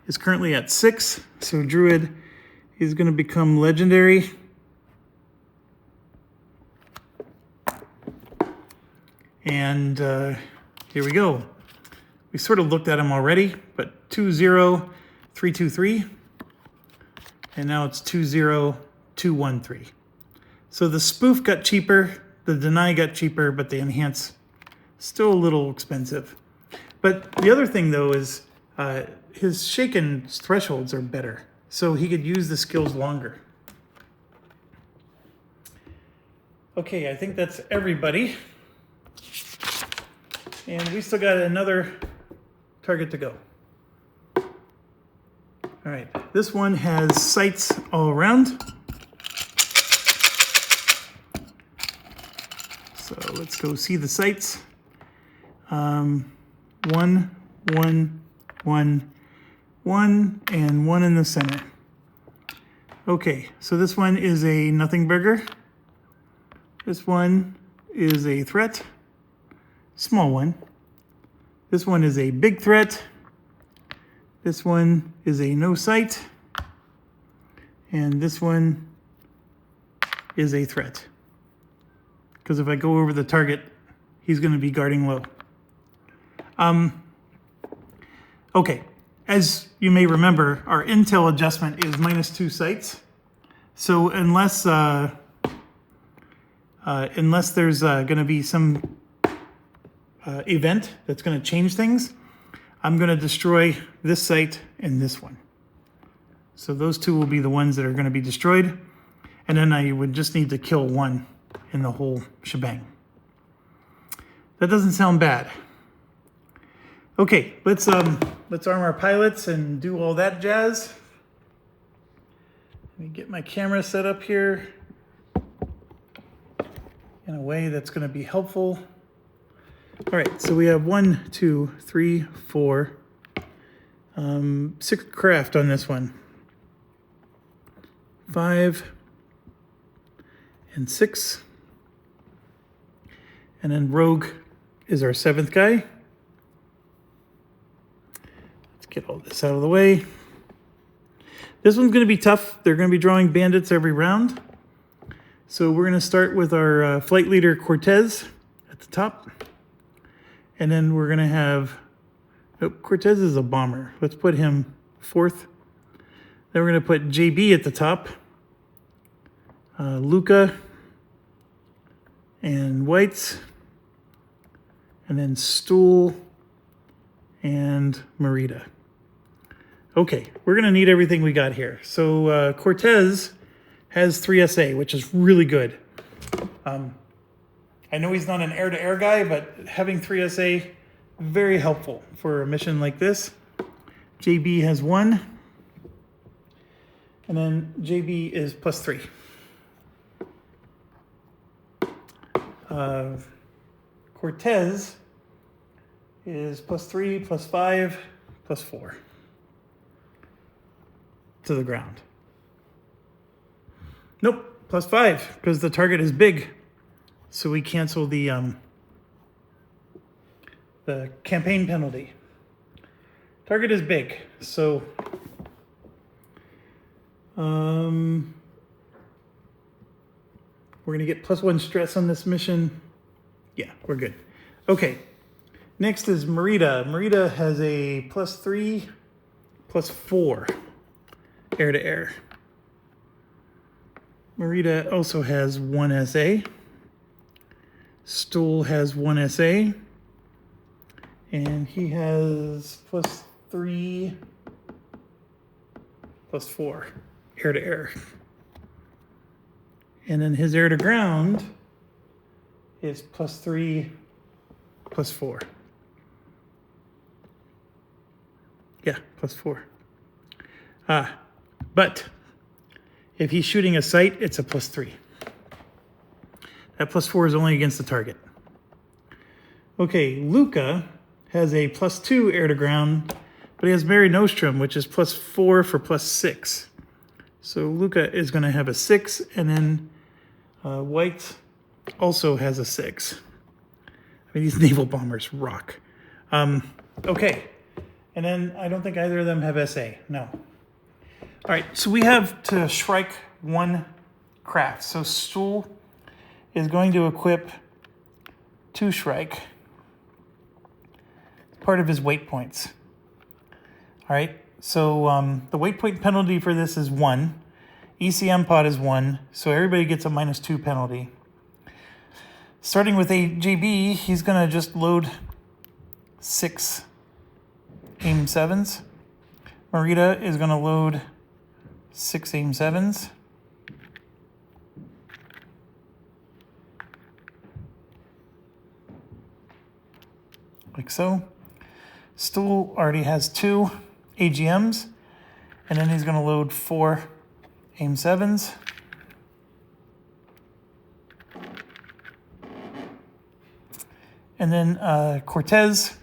is currently at 6. So Druid is going to become Legendary. And here we go. We sort of looked at him already, but 2-0, 3-2-3. And now it's 2-0, 2-1-3. So the spoof got cheaper, the deny got cheaper, but the enhance still a little expensive. But the other thing though is his shaken thresholds are better, so he could use the skills longer. Okay, I think that's everybody. And we still got another target to go. All right, this one has sights all around. So let's go see the sights. 1, 1, 1, 1, and 1 in the center. Okay, so this one is a nothing burger. This one is a threat. Small one. This one is a big threat. This one is a no sight. And this one is a threat. Because if I go over the target, he's going to be guarding low. Okay, as you may remember, our intel adjustment is -2 sights. So unless unless there's going to be some event that's going to change things, I'm going to destroy this site and this one. So those two will be the ones that are going to be destroyed. And then I would just need to kill one in the whole shebang. That doesn't sound bad. Okay, let's arm our pilots and do all that jazz. Let me get my camera set up here in a way that's going to be helpful. All right, so we have 1, 2, 3, 4, 6 craft on this one. 5 and 6. And then Rogue is our 7th guy. Let's get all this out of the way. This one's going to be tough. They're going to be drawing bandits every round. So we're going to start with our flight leader Cortez at the top. And then we're going to have... Oh, Cortez is a bomber. Let's put him 4th. Then we're going to put JB at the top. Luca and Whites. And then Stool and Merida. Okay, we're going to need everything we got here. So Cortez has 3 SA, which is really good. I know he's not an air-to-air guy, but having 3 SA, very helpful for a mission like this. JB has 1. And then JB is +3. Cortez is +3, +5, +4 to the ground. Nope, +5 because the target is big, so we cancel the campaign penalty. Target is big, so we're gonna get +1 stress on this mission. Yeah, we're good. Okay, next is Merida. Merida has a +3, +4 air-to-air. Merida also has 1 SA. Stool has 1 SA. And he has +3, +4 air-to-air. And then his air-to-ground is +3, +4. Yeah, +4. But if he's shooting a sight, it's a +3. That +4 is only against the target. Okay, Luca has a +2 air-to-ground, but he has Mare Nostrum, which is +4 for +6. So Luca is going to have a 6, and then White also has a 6. I mean, these naval bombers rock. Okay, and then I don't think either of them have SA. No. All right, so we have to Shrike 1 craft. So Stool is going to equip 2 Shrike, part of his weight points. All right, so the weight point penalty for this is 1. ECM pod is 1, so everybody gets a -2 penalty. Starting with a JB, he's going to just load 6 AIM 7s. Merida is going to load 6 AIM 7s. Like so. Stool already has 2 AGMs, and then he's going to load 4 AIM 7s. And then Cortez,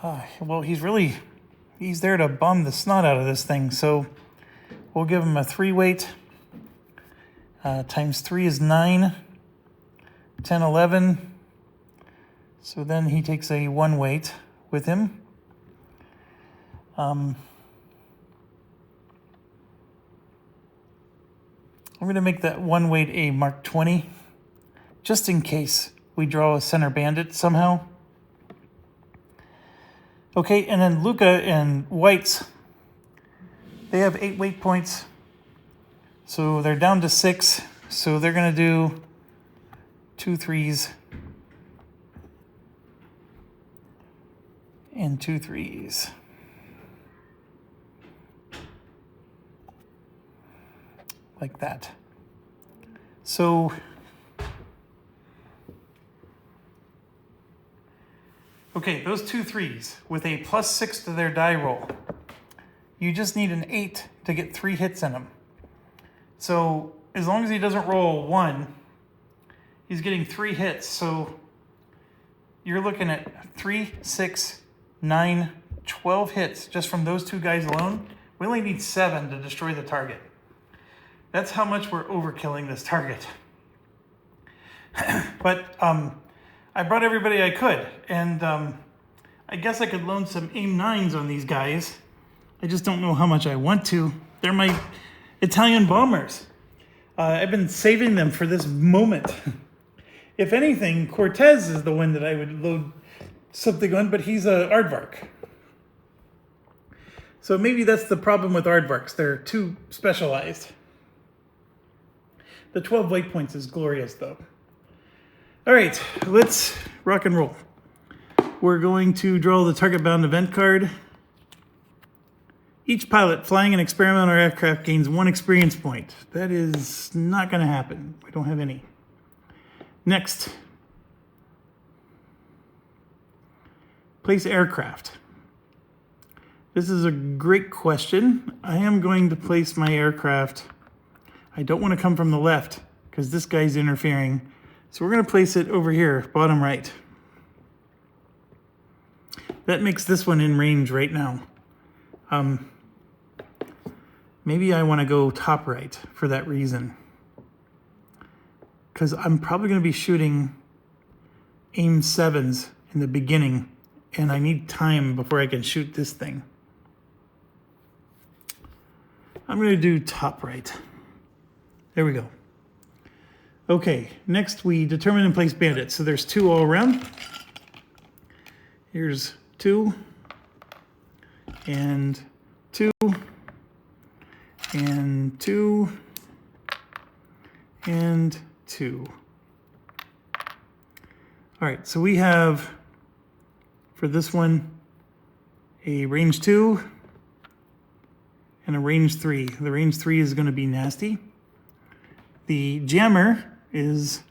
well, he's there to bomb the snot out of this thing, so we'll give him a 3 weight. Times 3 is 9, 10, 11. So then he takes a 1 weight with him. I'm going to make that 1 weight a Mark 20, just in case we draw a center bandit somehow. Okay, and then Luca and Whites, they have 8 weight points. So they're down to 6. So they're going to do 2 3s and 2 3s. Like that. So okay, those 2 3s with a +6 to their die roll. You just need an 8 to get 3 hits in them. So as long as he doesn't roll 1, he's getting 3 hits. So you're looking at 3, 6, 9, 12 hits just from those 2 guys alone. We only need 7 to destroy the target. That's how much we're overkilling this target. But I brought everybody I could, and I guess I could loan some aim 9s on these guys. I just don't know how much I want to. They're my Italian bombers. I've been saving them for this moment. If anything, Cortez is the one that I would load something on, but he's a aardvark. So maybe that's the problem with aardvarks. They're too specialized. The 12 weight points is glorious, though. All right, let's rock and roll. We're going to draw the target bound event card. Each pilot flying an experimental aircraft gains 1 experience point. That is not going to happen. We don't have any. Next, place aircraft. This is a great question. I am going to place my aircraft. I don't want to come from the left because this guy's interfering. So we're going to place it over here, bottom right. That makes this one in range right now. Maybe I want to go top right for that reason. Because I'm probably going to be shooting aim 7s in the beginning, and I need time before I can shoot this thing. I'm going to do top right. There we go. Okay, next we determine and place bandits. So there's 2 all around. Here's 2, and 2, and 2, and 2. All right, so we have, for this one, a range 2 and a range 3. The range 3 is going to be nasty. The jammer is,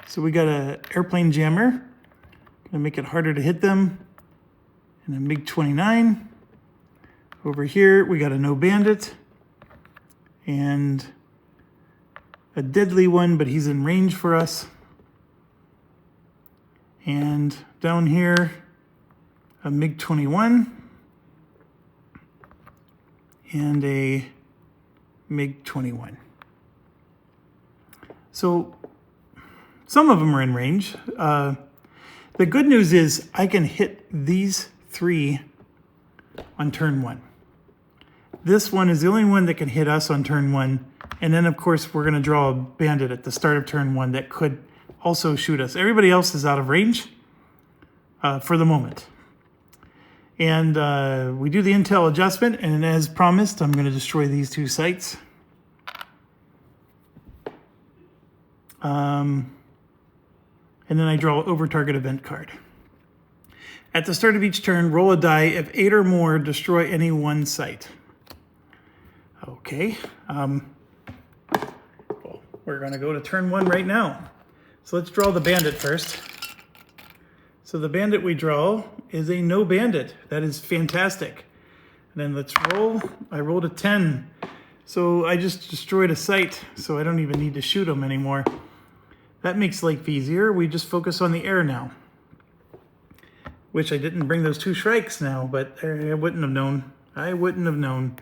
so we got an airplane jammer. Going to make it harder to hit them. And a MiG-29. Over here, we got a no bandit. And a deadly one, but he's in range for us. And down here, a MiG-21. And a MiG-21. So some of them are in range. The good news is I can hit these 3 on turn 1. This one is the only one that can hit us on turn 1. And then, of course, we're going to draw a bandit at the start of turn 1 that could also shoot us. Everybody else is out of range for the moment. And we do the intel adjustment. And as promised, I'm going to destroy these 2 sites. And then I draw over target event card. At the start of each turn, roll a die. If 8 or more, destroy any 1 site. Okay. Well, we're going to go to turn 1 right now. So let's draw the bandit first. So the bandit we draw is a no bandit. That is fantastic. And then let's roll. I rolled a 10. So I just destroyed a site, so I don't even need to shoot them anymore. That makes life easier. We just focus on the air now. Wish I didn't bring those 2 Shrikes now, but I wouldn't have known. I wouldn't have known.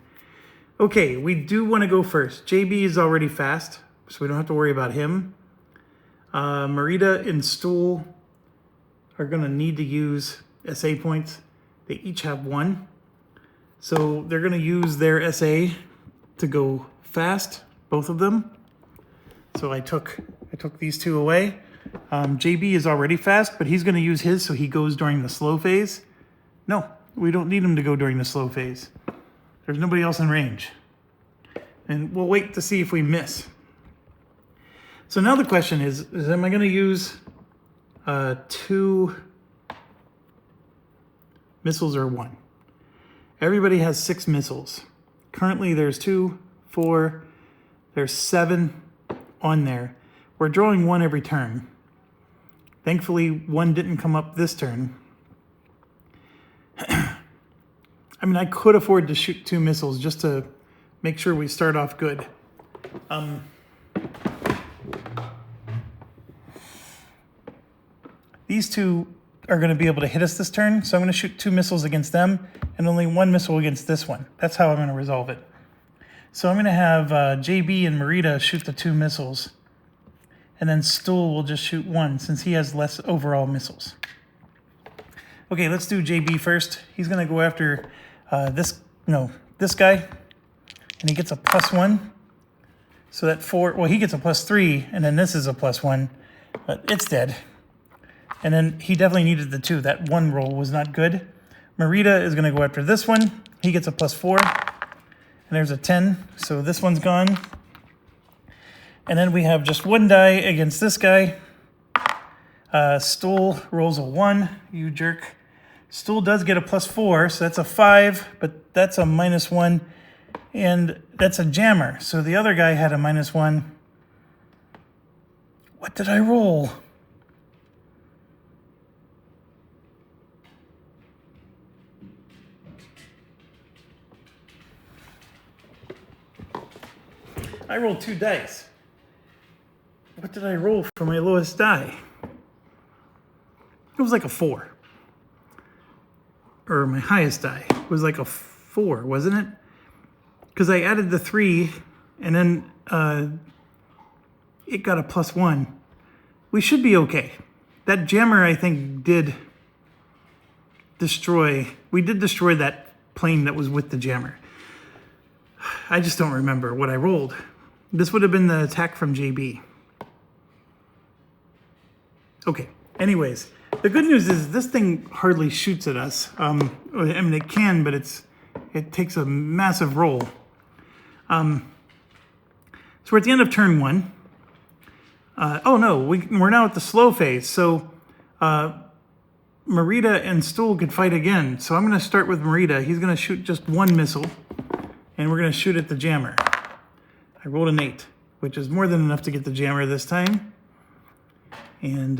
Okay, we do want to go first. JB is already fast, so we don't have to worry about him. Marita and Stool are going to need to use SA points. They each have 1. So they're going to use their SA to go fast, both of them. So I took these 2 away. JB is already fast, but he's going to use his so he goes during the slow phase. No, we don't need him to go during the slow phase. There's nobody else in range. And we'll wait to see if we miss. So now the question is am I going to use 2 missiles or 1? Everybody has 6 missiles. Currently there's 2, 4, there's 7 on there. We're drawing 1 every turn. Thankfully, 1 didn't come up this turn. I mean, I could afford to shoot 2 missiles just to make sure we start off good. These 2 are going to be able to hit us this turn, so I'm going to shoot 2 missiles against them and only 1 missile against this one. That's how I'm going to resolve it. So I'm going to have JB and Marita shoot the 2 missiles, and then Stool will just shoot 1 since he has less overall missiles. Okay, let's do JB first. He's going to go after this guy, and he gets a +1. So that 4, well, he gets a +3, and then this is a +1, but it's dead. And then he definitely needed the 2. That 1 roll was not good. Marita is going to go after this one. He gets a +4, and there's a 10, so this one's gone. And then we have just 1 die against this guy. Stool rolls a 1, you jerk. Stool does get a +4, so that's a 5, but that's a -1, and that's a jammer. So the other guy had a -1. What did I roll? I rolled 2 dice. What did I roll for my lowest die? It was like a 4. Or my highest die was like a 4, wasn't it? Because I added the 3, and then it got a +1. We should be okay. That jammer, I think, did destroy... We did destroy that plane that was with the jammer. I just don't remember what I rolled. This would have been the attack from JB. Okay, anyways. The good news is this thing hardly shoots at us. I mean, it can, but it takes a massive roll. So we're at the end of turn 1. Oh no, we're now at the slow phase. So Marita and Stool could fight again. So I'm going to start with Marita. He's going to shoot just 1 missile, and we're going to shoot at the jammer. I rolled an 8, which is more than enough to get the jammer this time. And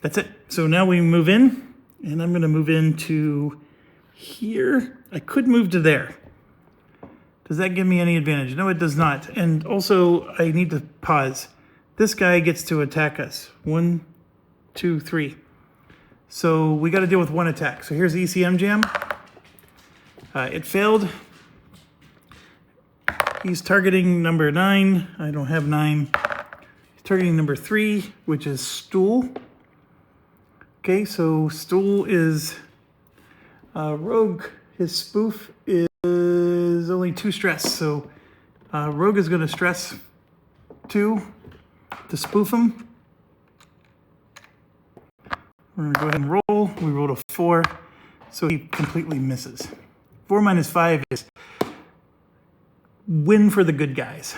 that's it. So now we move in, and I'm going to move into here. I could move to there. Does that give me any advantage? No, it does not. And also, I need to pause. This guy gets to attack us. 1, 2, 3. So we got to deal with 1 attack. So here's the ECM jam. It failed. He's targeting number 9. I don't have 9. He's targeting number 3, which is Stool. Okay, so Stool is Rogue. His spoof is only 2 stress. So Rogue is going to stress 2 to spoof him. We're going to go ahead and roll. We rolled a 4, so he completely misses. 4 minus 5 is win for the good guys.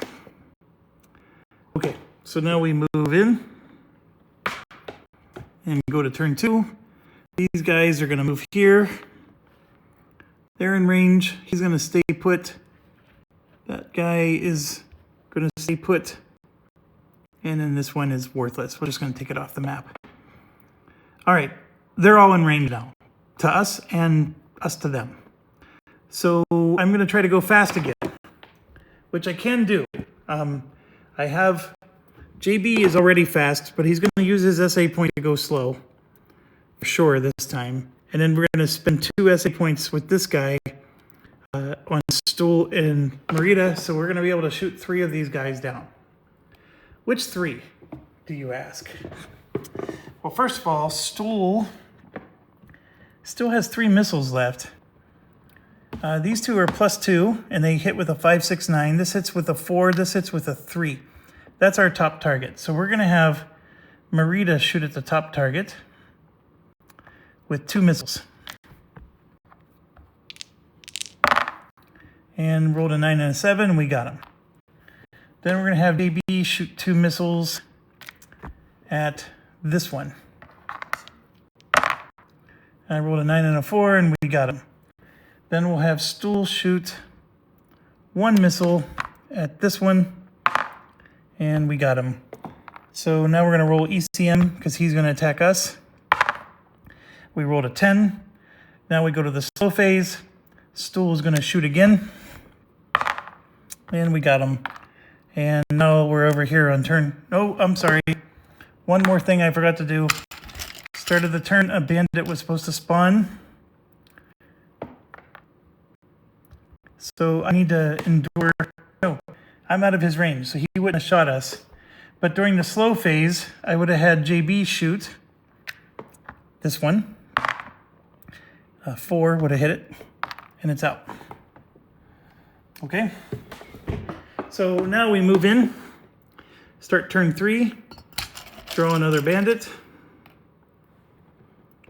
Okay, so now we move in and go to turn 2. These guys are going to move here. They're in range. He's going to stay put. That guy is going to stay put. And then this one is worthless. We're just going to take it off the map. All right, they're all in range now. To us and us to them. So I'm going to try to go fast again, which I can do. I have... JB is already fast, but he's going to use his SA point to go slow. For sure this time. And then we're going to spend 2 SA points with this guy on Stool and Marita. So we're going to be able to shoot 3 of these guys down. Which 3, do you ask? Well, first of all, Stool still has 3 missiles left. These 2 are +2, and they hit with a 5, 6, 9. This hits with a 4. This hits with a 3. That's our top target. So we're going to have Marita shoot at the top target with 2 missiles. And rolled a 9 and a 7. We got him. Then we're going to have JB shoot 2 missiles at this one. I rolled a 9 and a 4, and we got him. Then we'll have Stool shoot 1 missile at this one, and we got him. So now we're going to roll ECM because he's going to attack us. We rolled a 10. Now we go to the slow phase. Stool is going to shoot again, and we got him. And now we're over here on turn. Oh, I'm sorry. One more thing I forgot to do. Start of the turn, a bandit was supposed to spawn. So I need to endure. No, I'm out of his range, so he wouldn't have shot us. But during the slow phase, I would have had JB shoot this one. 4 would have hit it, and it's out. Okay? So now we move in, start turn 3, draw another bandit.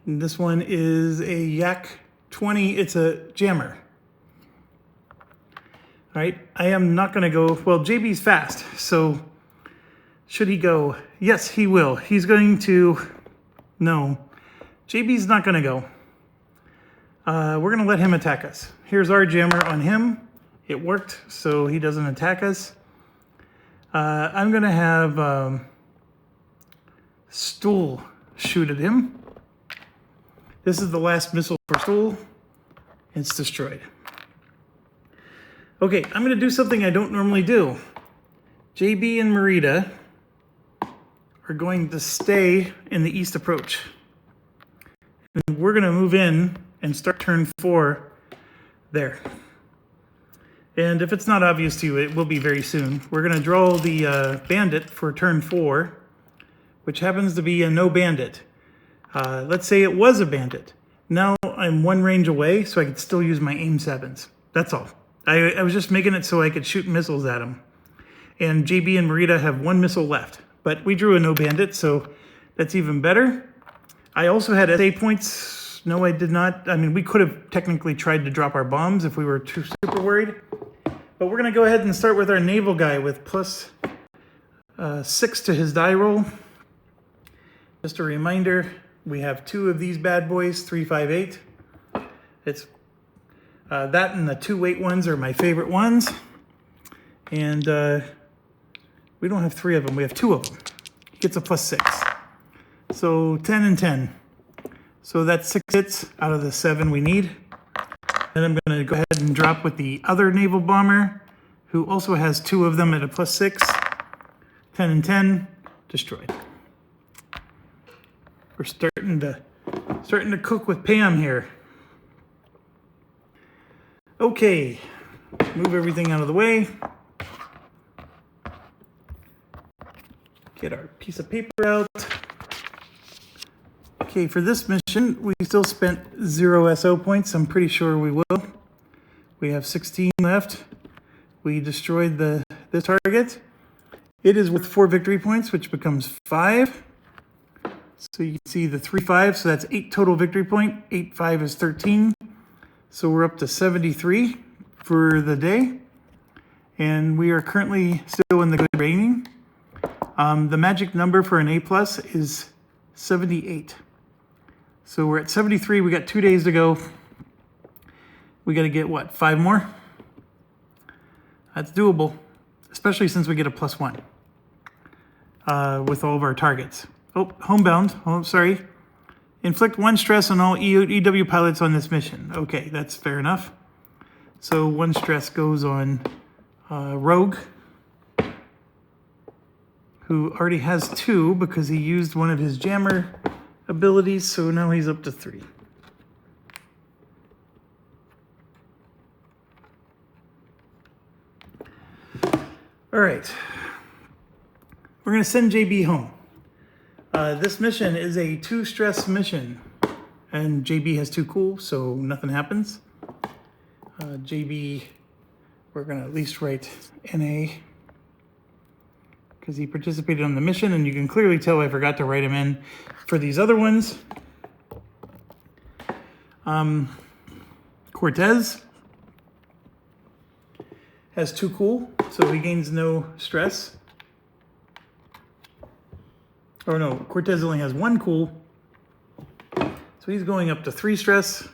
And this one is a Yak 20, it's a jammer. All right, I am not gonna go, well, JB's fast, so should he go? Yes, he will. He's going to, no, JB's not gonna go. We're gonna let him attack us. Here's our jammer on him. It worked, so he doesn't attack us. I'm gonna have Stool shoot at him. This is the last missile for Stool. It's destroyed. Okay, I'm gonna do something I don't normally do. JB and Merida are going to stay in the east approach. And we're gonna move in and start turn 4 there. And if it's not obvious to you, it will be very soon. We're gonna draw the bandit for turn 4, which happens to be a no bandit. Let's say it was a bandit. Now I'm 1 range away, so I could still use my aim 7s. That's all. I was just making it so I could shoot missiles at him. And JB and Merida have 1 missile left. But we drew a no bandit, so that's even better. I also had SA points. No, I did not. I mean, we could have technically tried to drop our bombs if we were too super worried. But we're going to go ahead and start with our naval guy with plus 6 to his die roll. Just a reminder, we have 2 of these bad boys, 3, 5, 8. It's that and the 2 weight ones are my favorite ones. And we don't have 3 of them, we have 2 of them. He gets a plus 6. So 10 and 10. So that's 6 hits out of the 7 we need. Then I'm going to go ahead and drop with the other naval bomber, who also has 2 of them at a plus 6. 10 and 10, destroyed. We're starting to cook with Pam here. Okay, move everything out of the way. Get our piece of paper out. Okay, for this mission, we still spent 0 SO points. I'm pretty sure we will. We have 16 left. We destroyed this target. It is worth 4 victory points, which becomes 5. So you can see the 3, 5, so that's 8 total victory point. 8, 5 is 13. So we're up to 73 for the day. And we are currently still in the good rating. The magic number for an A+ is 78. So we're at 73, we got 2 days to go. We gotta get what, 5 more? That's doable, especially since we get a +1 with all of our targets. Oh, homebound, oh, sorry. Inflict 1 stress on all EW pilots on this mission. Okay, that's fair enough. So 1 stress goes on Rogue, who already has 2 because he used one of his jammer abilities, so now he's up to 3. All right, we're gonna send JB home. This mission is a 2 stress mission, and JB has 2 cool, so nothing happens. JB, we're gonna at least write NA, because he participated on the mission, and you can clearly tell I forgot to write him in for these other ones. Cortez has 2 cool. So he gains no stress. Oh no, Cortez only has 1 cool. So he's going up to 3 stress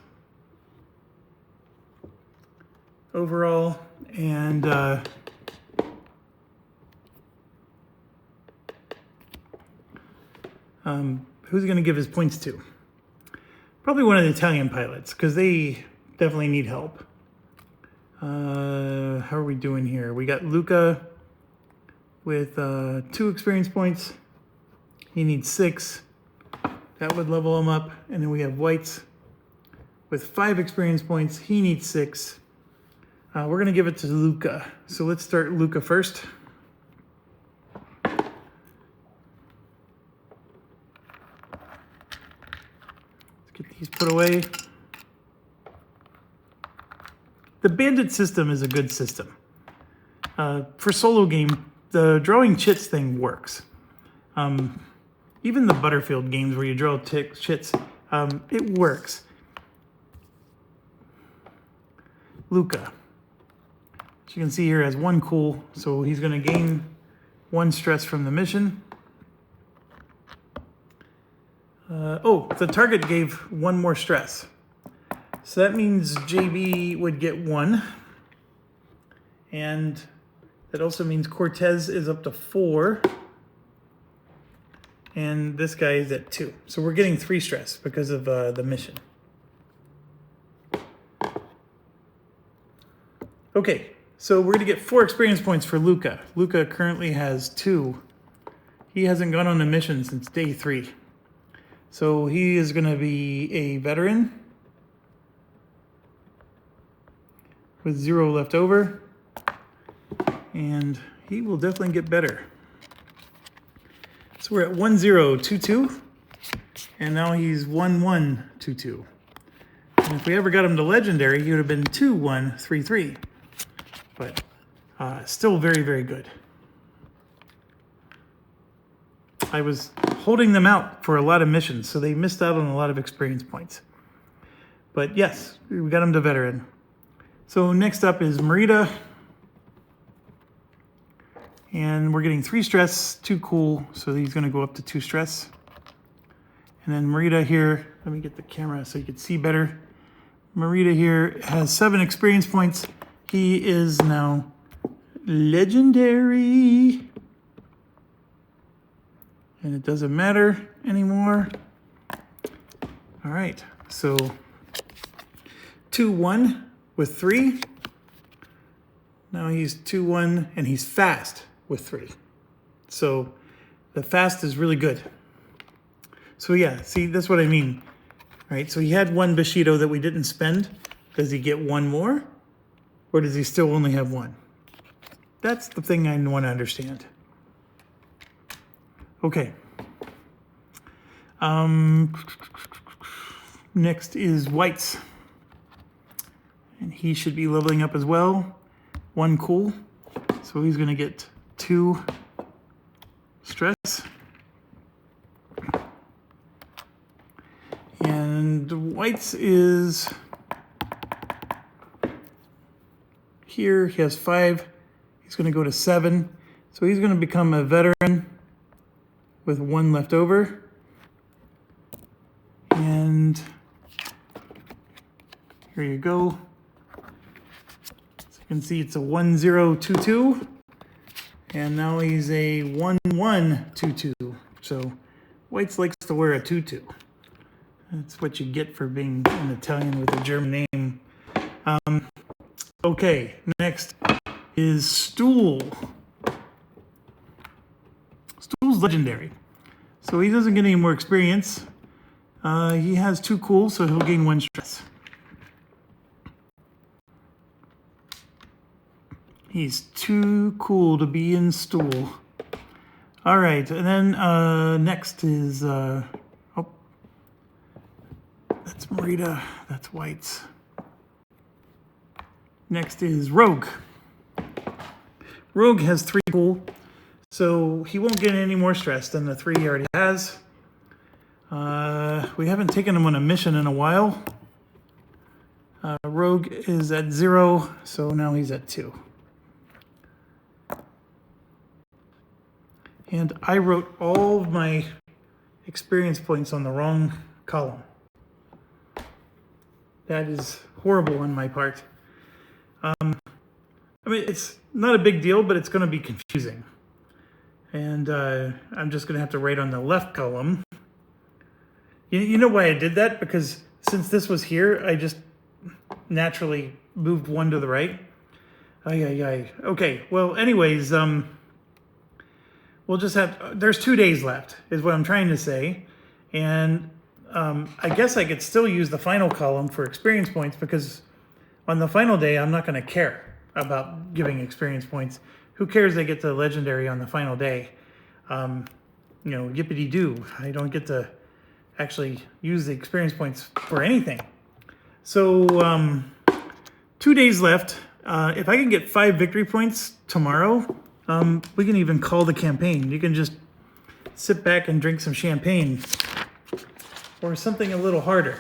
overall. And who's going to give his points to? Probably one of the Italian pilots, because they definitely need help. How are we doing here? We got Luca with 2 experience points. He needs 6. That would level him up. And then we have Whites with 5 experience points. He needs 6. We're going to give it to Luca. So let's start Luca first. Let's get these put away. The bandit system is a good system. For solo game, the drawing chits thing works. Even the Butterfield games where you draw chits, it works. Luca, as you can see here, has 1 cool, so he's going to gain 1 stress from the mission. The target gave 1 more stress. So that means JB would get 1. And that also means Cortez is up to 4. And this guy is at 2. So we're getting 3 stress because of the mission. Okay, so we're going to get 4 experience points for Luca. Luca currently has 2. He hasn't gone on a mission since day 3. So he is going to be a veteran with 0 left over. And he will definitely get better. So we're at 1022, and now he's 1122. And if we ever got him to legendary, he would have been 2133. But still very, very good. I was holding them out for a lot of missions, so they missed out on a lot of experience points. But yes, we got him to veteran. So next up is Merida. And we're getting 3 stress, 2 cool, so he's going to go up to 2 stress. And then Merida here, let me get the camera so you can see better. Merida here has 7 experience points. He is now legendary. And it doesn't matter anymore. All right, so 2-1 with 3. Now he's 2-1 and he's fast with 3. So the fast is really good. So yeah, see, that's what I mean. All right, so he had 1 Bushido that we didn't spend. Does he get 1 more? Or does he still only have 1? That's the thing I want to understand. Okay. Next is Whites. And he should be leveling up as well. 1 cool. So he's going to get 2 stress. And Whites is here. He has 5. He's going to go to 7. So he's going to become a veteran with 1 left over. And here you go. So you can see it's a 1022. And now he's a 1122. So Whites likes to wear a tutu. That's what you get for being an Italian with a German name. Okay, next is Stool. Stool's legendary. So he doesn't get any more experience. He has 2 cool, so he'll gain 1 stress. He's too cool to be in Stool. All right, and then next is, that's Merida, that's Whites. Next is Rogue. Rogue has 3 cool, so he won't get any more stress than the 3 he already has. We haven't taken him on a mission in a while. Rogue is at 0, so now he's at 2. And I wrote all of my experience points on the wrong column. That is horrible on my part. I mean, it's not a big deal, but it's going to be confusing. And I'm just going to have to write on the left column. You know why I did that? Because since this was here, I just naturally moved one to the right. Okay, well, anyways, we'll just have, there's 2 days left, is what I'm trying to say. And I guess I could still use the final column for experience points, because on the final day, I'm not going to care about giving experience points. Who cares they get the legendary on the final day? Yippity-doo. I don't get to actually use the experience points for anything. So 2 days left. If I can get 5 victory points tomorrow, we can even call the campaign. You can just sit back and drink some champagne or something a little harder.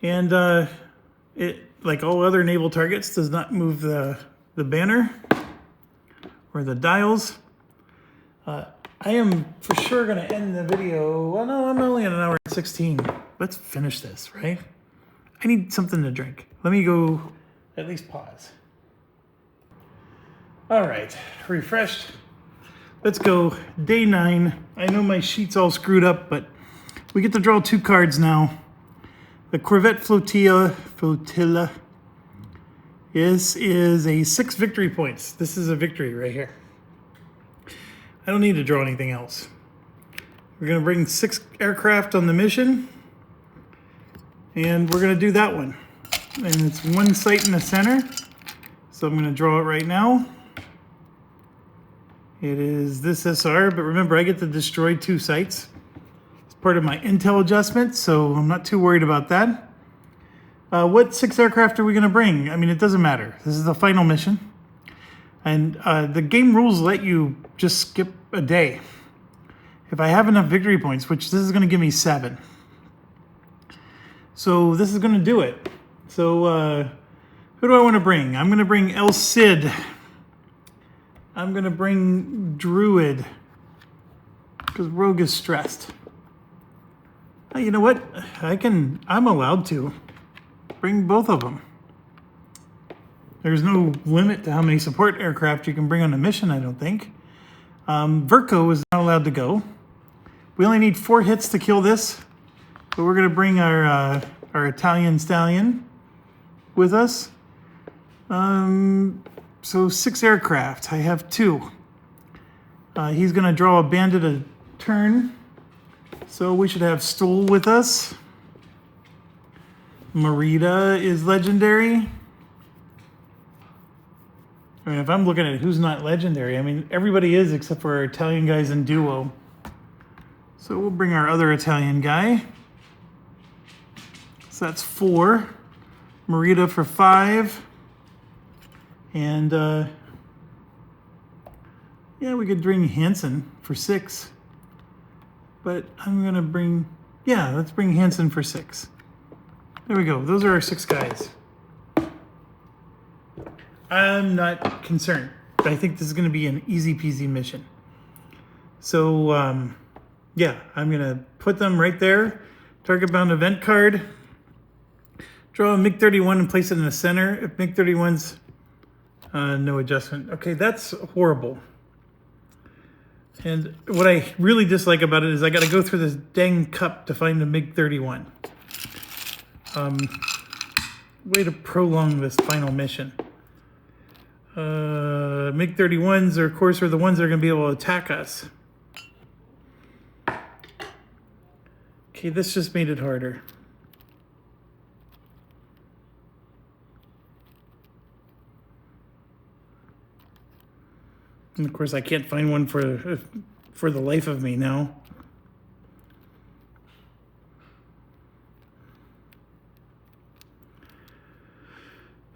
And it, like all other naval targets, does not move the banner or the dials. I am for sure going to end the video. Well, no, I'm only at 1 hour and 16. Let's finish this, right? I need something to drink. Let me go at least pause. All right, refreshed. Let's go. Day 9. I know my sheet's all screwed up, but we get to draw 2 cards now. The Corvette Flotilla. This is a 6 victory points. This is a victory right here. I don't need to draw anything else. We're going to bring 6 aircraft on the mission. And we're going to do that one. And it's 1 site in the center. So I'm going to draw it right now. It is this SR, but remember, I get to destroy 2 sites. It's part of my intel adjustment, so I'm not too worried about that. What 6 aircraft are we going to bring? I mean, it doesn't matter. This is the final mission. And the game rules let you just skip a day. If I have enough victory points, which this is going to give me 7. So this is going to do it. So who do I want to bring? I'm going to bring El Cid. I'm going to bring Druid, because Rogue is stressed. You know what? I'm allowed to bring both of them. There's no limit to how many support aircraft you can bring on a mission, I don't think. Verco is not allowed to go. We only need 4 hits to kill this, but we're going to bring our Italian stallion with us. So 6 aircraft. I have 2. He's going to draw a bandit a turn. So we should have Stoll with us. Merida is legendary. I mean, if I'm looking at who's not legendary, I mean, everybody is except for our Italian guys in duo. So we'll bring our other Italian guy. So that's 4. Merida for 5. And, yeah, we could bring Hansen for 6. But I'm going to bring, yeah, let's bring Hansen for 6. There we go. Those are our 6 guys. I'm not concerned. I think this is going to be an easy peasy mission. So, yeah, I'm going to put them right there. Target bound event card. Draw a MiG-31 and place it in the center. If MiG-31's no adjustment. Okay, that's horrible. And what I really dislike about it is I got to go through this dang cup to find a MiG-31. Way to prolong this final mission. MiG-31s, of course, are the ones that are going to be able to attack us. Okay, this just made it harder. And of course, I can't find one for the life of me now.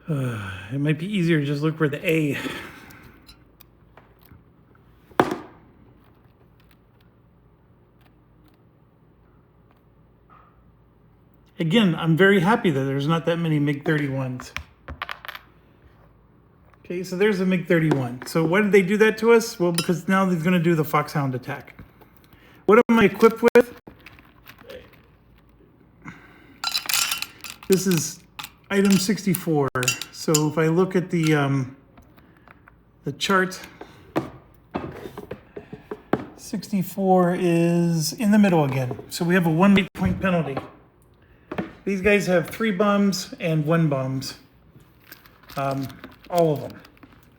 It might be easier to just look for the A. Again, I'm very happy that there's not that many MiG-31s. Okay, so there's a MiG-31. So why did they do that to us? Well, because now they're going to do the Foxhound attack. What am I equipped with? This is item 64. So if I look at the chart, 64 is in the middle again. So we have a 1 weight point penalty. These guys have 3 bombs and 1 bombs. All of them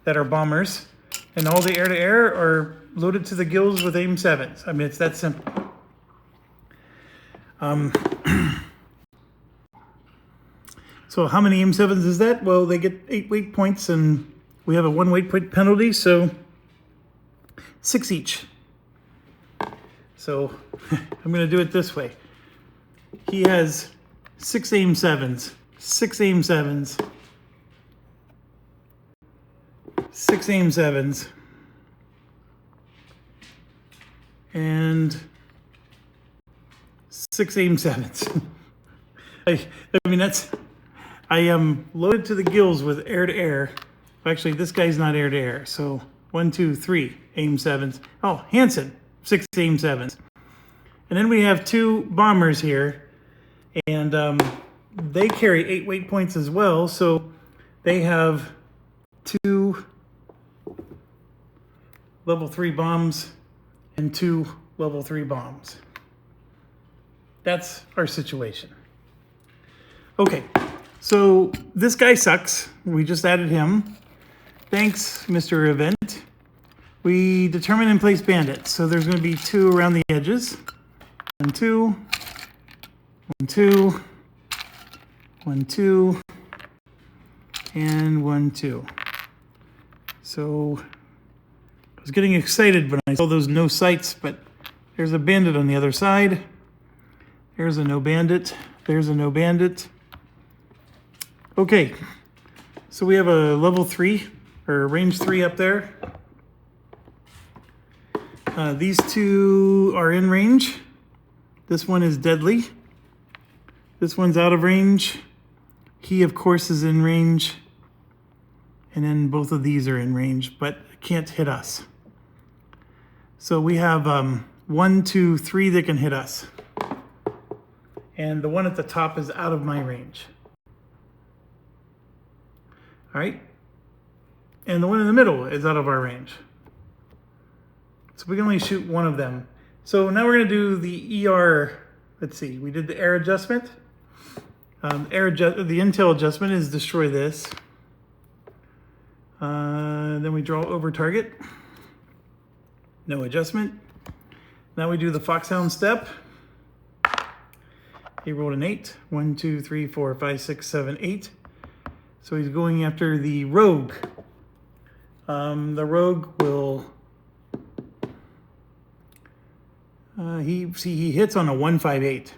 that are bombers. And all the air-to-air are loaded to the gills with AIM-7s. I mean, it's that simple. So how many AIM-7s is that? Well, they get 8 weight points, and we have a 1 weight point penalty, so 6 each. So I'm going to do it this way. He has 6 AIM-7s, 6 AIM-7s, 6 AIM-7s, and 6 AIM-7s. I mean, I am loaded to the gills with air-to-air. Actually, this guy's not air-to-air. So 1, 2, 3 AIM-7s. Oh, Hansen, 6 AIM-7s. And then we have 2 bombers here. And they carry 8 weight points as well. So they have 2 level 3 bombs and 2 level 3 bombs. That's our situation. Okay. So this guy sucks. We just added him. Thanks, Mr. Event. We determine and place bandits. So there's going to be 2 around the edges. 1, 2. 1, 2. 1, 2. And 1, 2. So I was getting excited when I saw those no sights, but there's a bandit on the other side. There's a no bandit. There's a no bandit. Okay, so we have a level 3 or range 3 up there. These 2 are in range. This one is deadly. This one's out of range. He, of course, is in range. And then both of these are in range, but can't hit us. So we have 1, 2, 3 that can hit us. And the one at the top is out of my range. All right, and the one in the middle is out of our range. So we can only shoot one of them. So now we're going to do the ER. Let's see, we did the air adjustment. The intel adjustment is destroy this. Then we draw over target. No adjustment. Now we do the Foxhound step. He rolled an 8. 1, 2, 3, 4, 5, 6, 7, 8. So he's going after the rogue. The rogue will... he hits on a 158.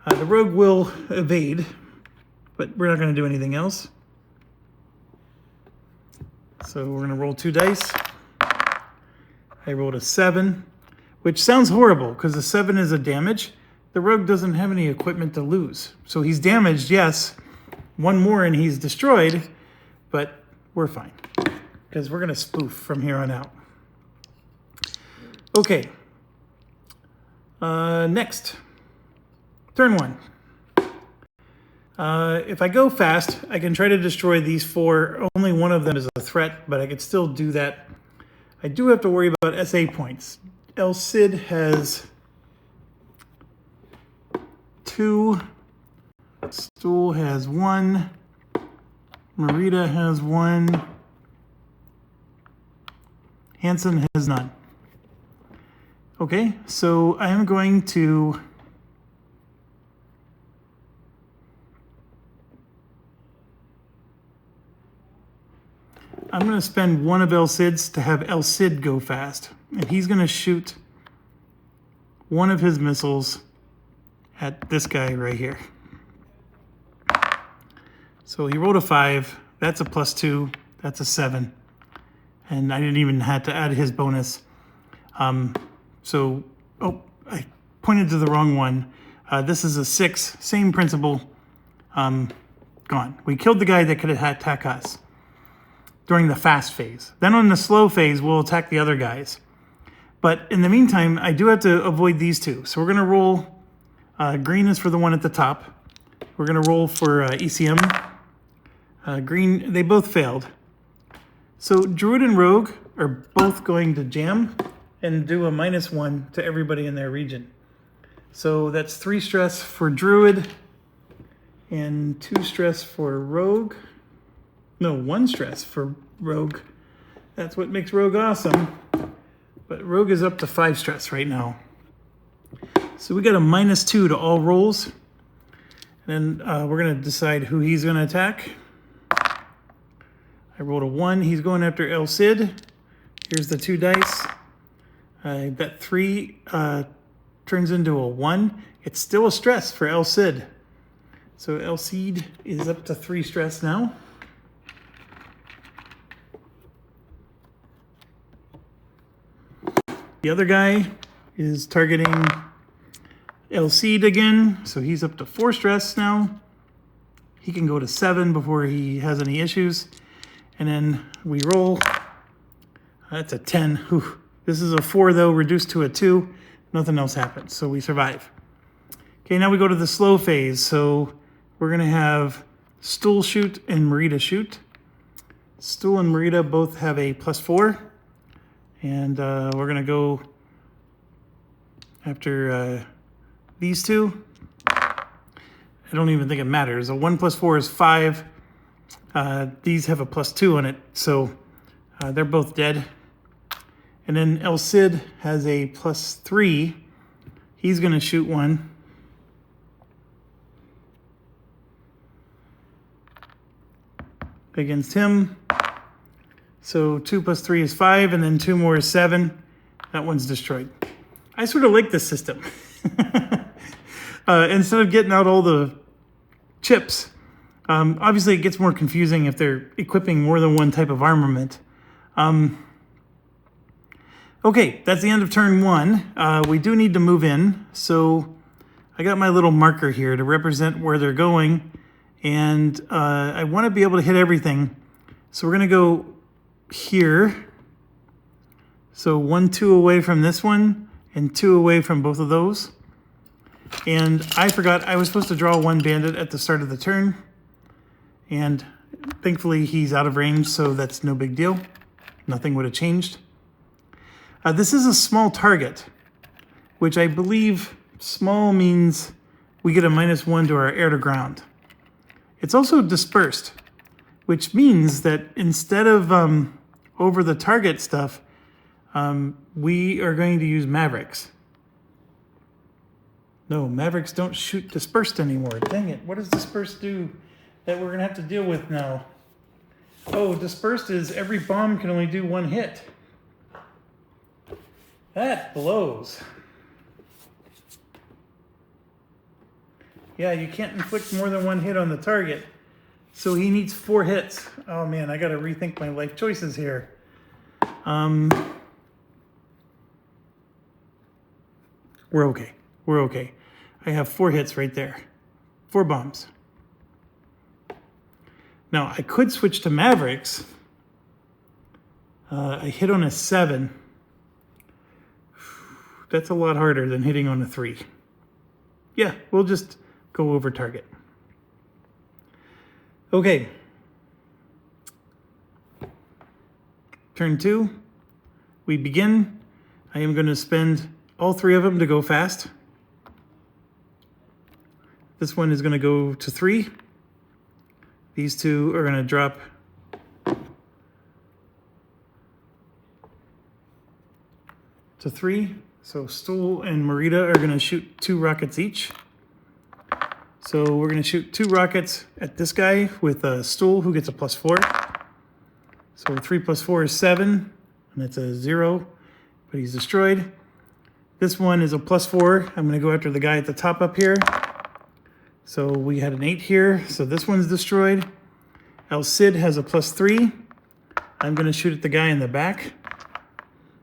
The rogue will evade, but we're not going to do anything else. So we're going to roll 2 dice. I rolled a 7, which sounds horrible because a 7 is a damage. The rogue doesn't have any equipment to lose. So he's damaged, yes. 1 more and he's destroyed, but we're fine because we're going to spoof from here on out. Okay. Next. Turn 1. If I go fast, I can try to destroy these 4. Only one of them is a threat, but I could still do that. I do have to worry about SA points. El Cid has 2. Stool has 1. Marita has 1. Hansen has none. Okay, so I am going to spend 1 of El Cid's to have El Cid go fast. And he's going to shoot 1 of his missiles at this guy right here. So he rolled a 5. That's a +2. That's a 7. And I didn't even have to add his bonus. I pointed to the wrong one. This is a 6. Same principle. Gone. We killed the guy that could attack us. during the fast phase. Then on the slow phase, we'll attack the other guys. But in the meantime, I do have to avoid these two. So we're going to roll, green is for the one at the top. We're going to roll for ECM. Green, they both failed. So Druid and Rogue are both going to jam and do a -1 to everybody in their region. So that's 3 stress for Druid and 2 stress for Rogue. No, 1 stress for Rogue. That's what makes Rogue awesome. But Rogue is up to 5 stress right now. So we got a -2 to all rolls. And then we're going to decide who he's going to attack. I rolled a 1. He's going after El Cid. Here's the 2 dice. I bet 3 turns into a 1. It's still a stress for El Cid. So El Cid is up to 3 stress now. The other guy is targeting El Cid again, so he's up to 4 stress now. He can go to 7 before he has any issues. And then we roll. That's a 10. Whew. This is a 4 though, reduced to a 2. Nothing else happens, so we survive. Okay, now we go to the slow phase. So we're gonna have Stool shoot and Merida shoot. Stool and Merida both have a +4. And we're gonna go after these two. I don't even think it matters. A 1 + 4 is 5. These have a +2 on it, so they're both dead. And then El Cid has a +3. He's gonna shoot 1. Against him. So 2 + 3 is 5, and then 2 more is 7. That one's destroyed. I sort of like this system. Instead of getting out all the chips, obviously it gets more confusing if they're equipping more than one type of armament. Okay, that's the end of turn 1. We do need to move in, so I got my little marker here to represent where they're going, and I want to be able to hit everything. So we're going to go here. So 1, 2 away from this one, and 2 away from both of those. And I forgot I was supposed to draw 1 bandit at the start of the turn. And thankfully he's out of range, so that's no big deal. Nothing would have changed. This is a small target, which I believe small means we get a -1 to our air to ground. It's also dispersed, which means that instead of over the target stuff, we are going to use Mavericks. No, Mavericks don't shoot dispersed anymore. Dang it, what does dispersed do that we're gonna have to deal with now? Oh, dispersed is every bomb can only do 1 hit. That blows. Yeah, you can't inflict more than 1 hit on the target. So he needs 4 hits. Oh man, I gotta rethink my life choices here. We're okay. We're okay. I have 4 hits right there. 4 bombs. Now, I could switch to Mavericks. I hit on a 7. That's a lot harder than hitting on a 3. Yeah, we'll just go over target. Okay. Turn 2. We begin. I am going to spend all 3 of them to go fast. This one is going to go to 3. These 2 are going to drop to 3. So Stool and Merida are going to shoot 2 rockets each. So we're going to shoot 2 rockets at this guy with a Stool who gets a +4. So 3 + 4 is 7, and that's a 0, but he's destroyed. This one is a +4. I'm going to go after the guy at the top up here. So we had an 8 here, so this one's destroyed. El Cid has a +3. I'm going to shoot at the guy in the back.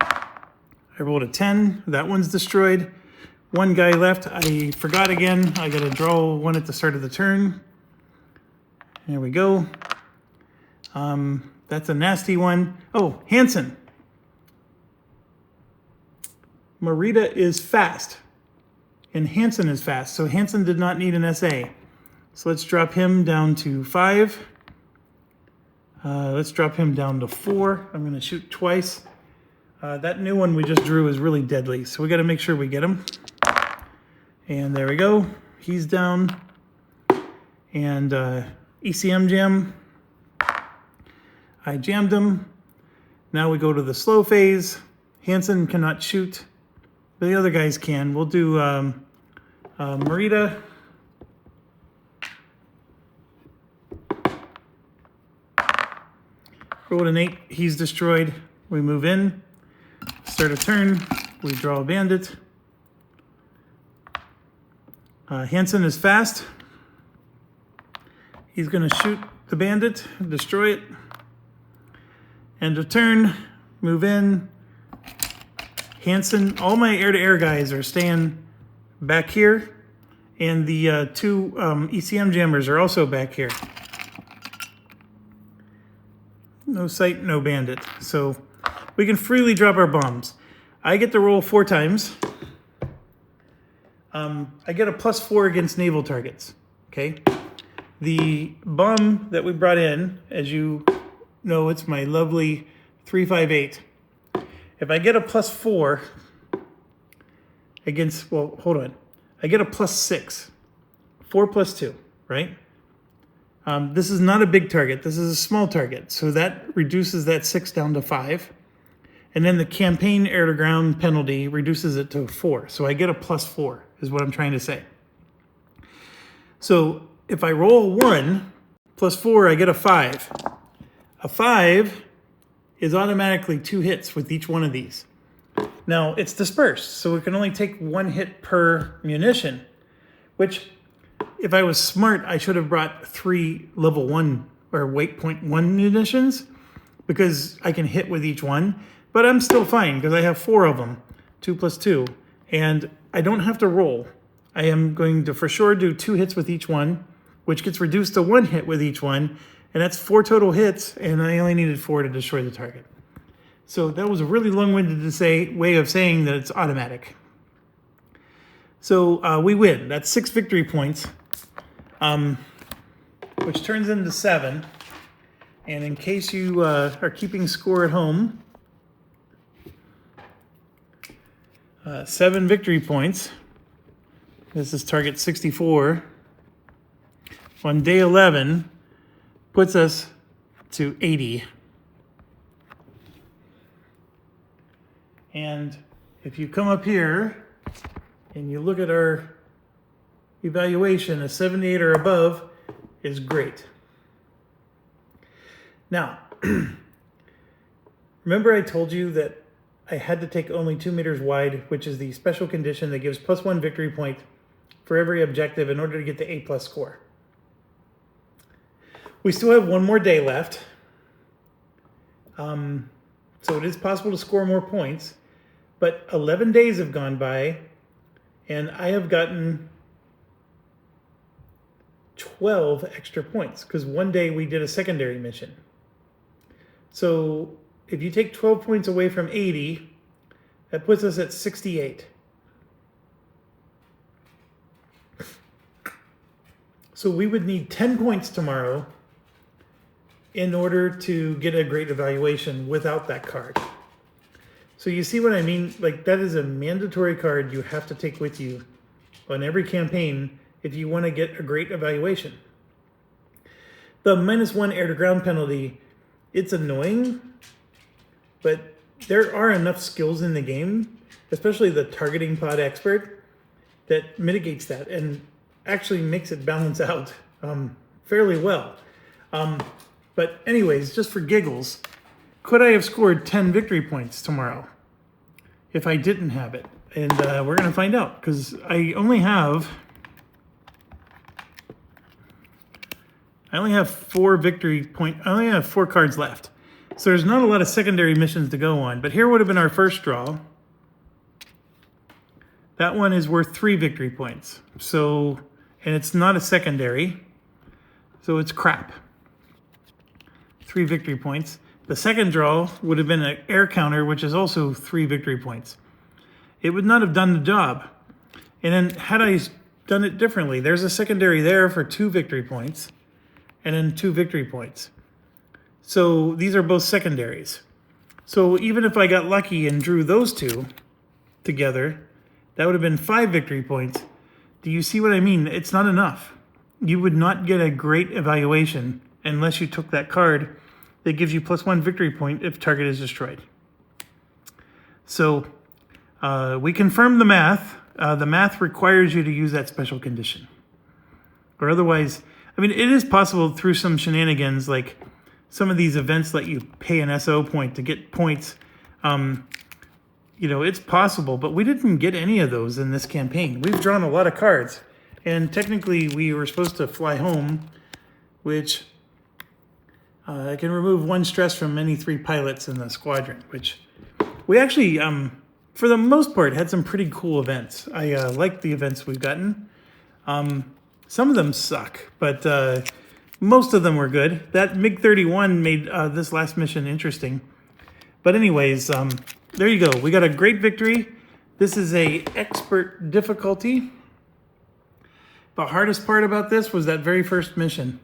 I rolled a 10. That one's destroyed. 1 guy left. I forgot again. I got to draw 1 at the start of the turn. There we go. That's a nasty one. Oh, Hansen. Marita is fast, and Hansen is fast. So Hansen did not need an SA. So let's drop him down to 5. Let's drop him down to 4. I'm going to shoot twice. That new one we just drew is really deadly, so we got to make sure we get him. And there we go. He's down. And ECM jam. I jammed him. Now we go to the slow phase. Hansen cannot shoot, but the other guys can. We'll do Marita. Rolled an 8. He's destroyed. We move in. Start a turn. We draw a bandit. Hansen is fast. He's going to shoot the bandit, destroy it. End of turn. Move in. Hansen, all my air-to-air guys are staying back here. And the 2 ECM jammers are also back here. No sight, no bandit. So we can freely drop our bombs. I get to roll 4 times. I get a +4 against naval targets. Okay. The bomb that we brought in, as you know, it's my lovely 358. If I get a +4 against, well, hold on. I get a +6. 4 + 2, right? This is not a big target. This is a small target. So that reduces that 6 down to 5. And then the campaign air-to-ground penalty reduces it to 4. So I get a +4 is what I'm trying to say. So if I roll 1 + 4, I get a 5. A 5 is automatically 2 hits with each one of these. Now it's dispersed, so we can only take 1 hit per munition, which if I was smart, I should have brought 3 level 1 or weight point 1 munitions because I can hit with each one, but I'm still fine because I have 4 of them, 2 + 2, and I don't have to roll. I am going to for sure do 2 hits with each one, which gets reduced to 1 hit with each one, and that's 4 total hits, and I only needed 4 to destroy the target. So that was a really long-winded way of saying that it's automatic. So we win. That's 6 victory points, which turns into 7. And in case you are keeping score at home, 7 victory points. This is target 64. On day 11, puts us to 80. And if you come up here and you look at our evaluation, a 78 or above is great. Now, remember I told you that I had to take only 2 meters wide, which is the special condition that gives +1 victory point for every objective in order to get the A+ score. We still have 1 more day left. So it is possible to score more points, but 11 days have gone by and I have gotten 12 extra points because one day we did a secondary mission. So if you take 12 points away from 80, that puts us at 68. So we would need 10 points tomorrow in order to get a great evaluation without that card. So you see what I mean? Like, that is a mandatory card you have to take with you on every campaign if you want to get a great evaluation. The -1 air-to-ground penalty, it's annoying, but there are enough skills in the game, especially the targeting pod expert, that mitigates that and actually makes it balance out fairly well. But anyways, just for giggles, could I have scored 10 victory points tomorrow if I didn't have it? And we're going to find out because I only have 4 victory point. I only have 4 cards left. So there's not a lot of secondary missions to go on. But here would have been our first draw. That one is worth 3 victory points. So, and it's not a secondary. So it's crap. 3 victory points. The second draw would have been an air counter, which is also 3 victory points. It would not have done the job. And then had I done it differently, there's a secondary there for 2 victory points and then 2 victory points. So these are both secondaries. So even if I got lucky and drew those two together, that would have been 5 victory points. Do you see what I mean? It's not enough. You would not get a great evaluation unless you took that card that gives you +1 victory point if target is destroyed. So we confirmed the math. The math requires you to use that special condition. Or otherwise, I mean, it is possible through some shenanigans, like some of these events let you pay an SO point to get points. It's possible, but we didn't get any of those in this campaign. We've drawn a lot of cards, and technically we were supposed to fly home, which can remove 1 stress from any 3 pilots in the squadron, which we actually, for the most part, had some pretty cool events. I like the events we've gotten. Some of them suck, but most of them were good. That MiG-31 made this last mission interesting. But anyways, there you go. We got a great victory. This is a expert difficulty. The hardest part about this was that very first mission.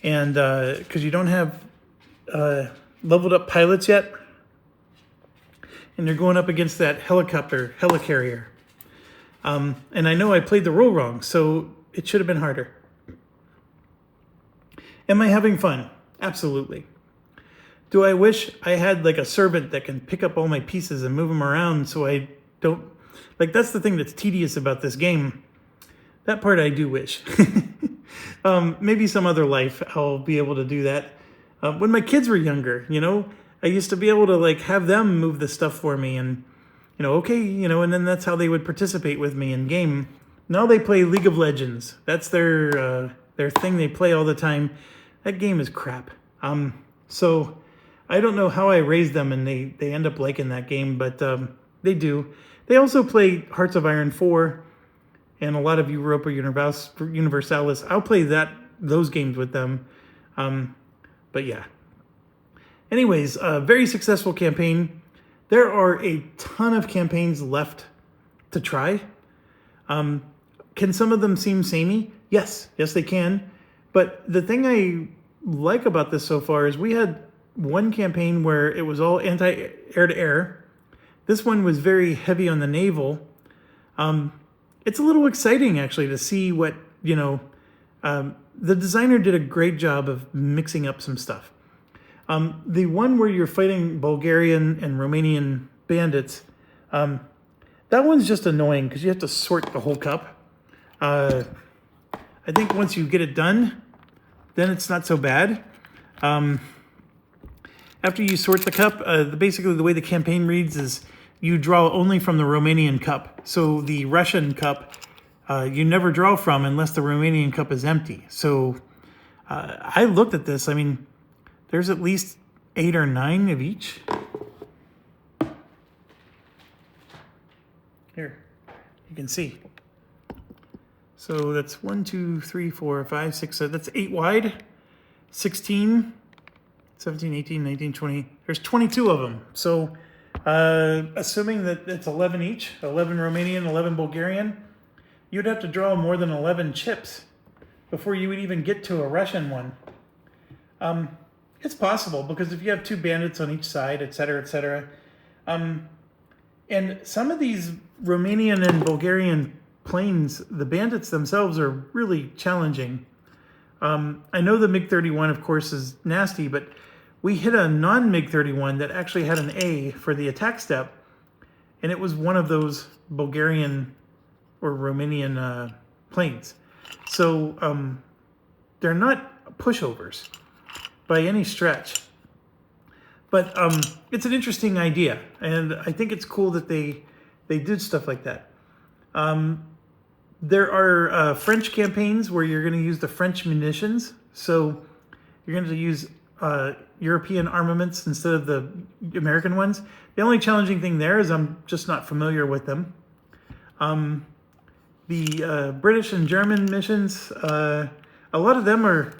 And because you don't have leveled up pilots yet, and you're going up against that helicarrier. And I know I played the rule wrong, so it should have been harder. Am I having fun? Absolutely. Do I wish I had like a servant that can pick up all my pieces and move them around so I don't... Like, that's the thing that's tedious about this game. That part I do wish. Maybe some other life I'll be able to do that. When my kids were younger, I used to be able to like have them move the stuff for me and, and then that's how they would participate with me in game. Now they play League of Legends. That's their thing they play all the time. That game is crap. So I don't know how I raised them and they end up liking that game, but they do. They also play Hearts of Iron 4 and a lot of Europa Universalis. I'll play those games with them. But yeah. Anyways, a very successful campaign. There are a ton of campaigns left to try. Can some of them seem samey? Yes, they can. But the thing I like about this so far is we had one campaign where it was all anti-air-to-air. This one was very heavy on the naval. It's a little exciting, actually, to see what, the designer did a great job of mixing up some stuff. The one where you're fighting Bulgarian and Romanian bandits, that one's just annoying because you have to sort the whole cup. I think once you get it done, then it's not so bad. After you sort the cup, basically the way the campaign reads is you draw only from the Romanian cup. So the Russian cup, you never draw from unless the Romanian cup is empty. So I looked at this. I mean, there's at least 8 or 9 of each. Here, you can see. So that's 1, 2, 3, 4, 5, 6, 7. That's 8 wide. 16, 17, 18, 19, 20. There's 22 of them. So assuming that it's 11 each, 11 Romanian, 11 Bulgarian, you'd have to draw more than 11 chips before you would even get to a Russian one. It's possible because if you have 2 bandits on each side, etc., etc. And some of these Romanian and Bulgarian planes, the bandits themselves are really challenging. I know the MiG-31, of course, is nasty, but we hit a non-MiG-31 that actually had an A for the attack step, and it was one of those Bulgarian or Romanian planes. So they're not pushovers by any stretch. But it's an interesting idea, and I think it's cool that they did stuff like that. There are French campaigns where you're going to use the French munitions. So you're going to use European armaments instead of the American ones. The only challenging thing there is I'm just not familiar with them. The British and German missions, a lot of them are,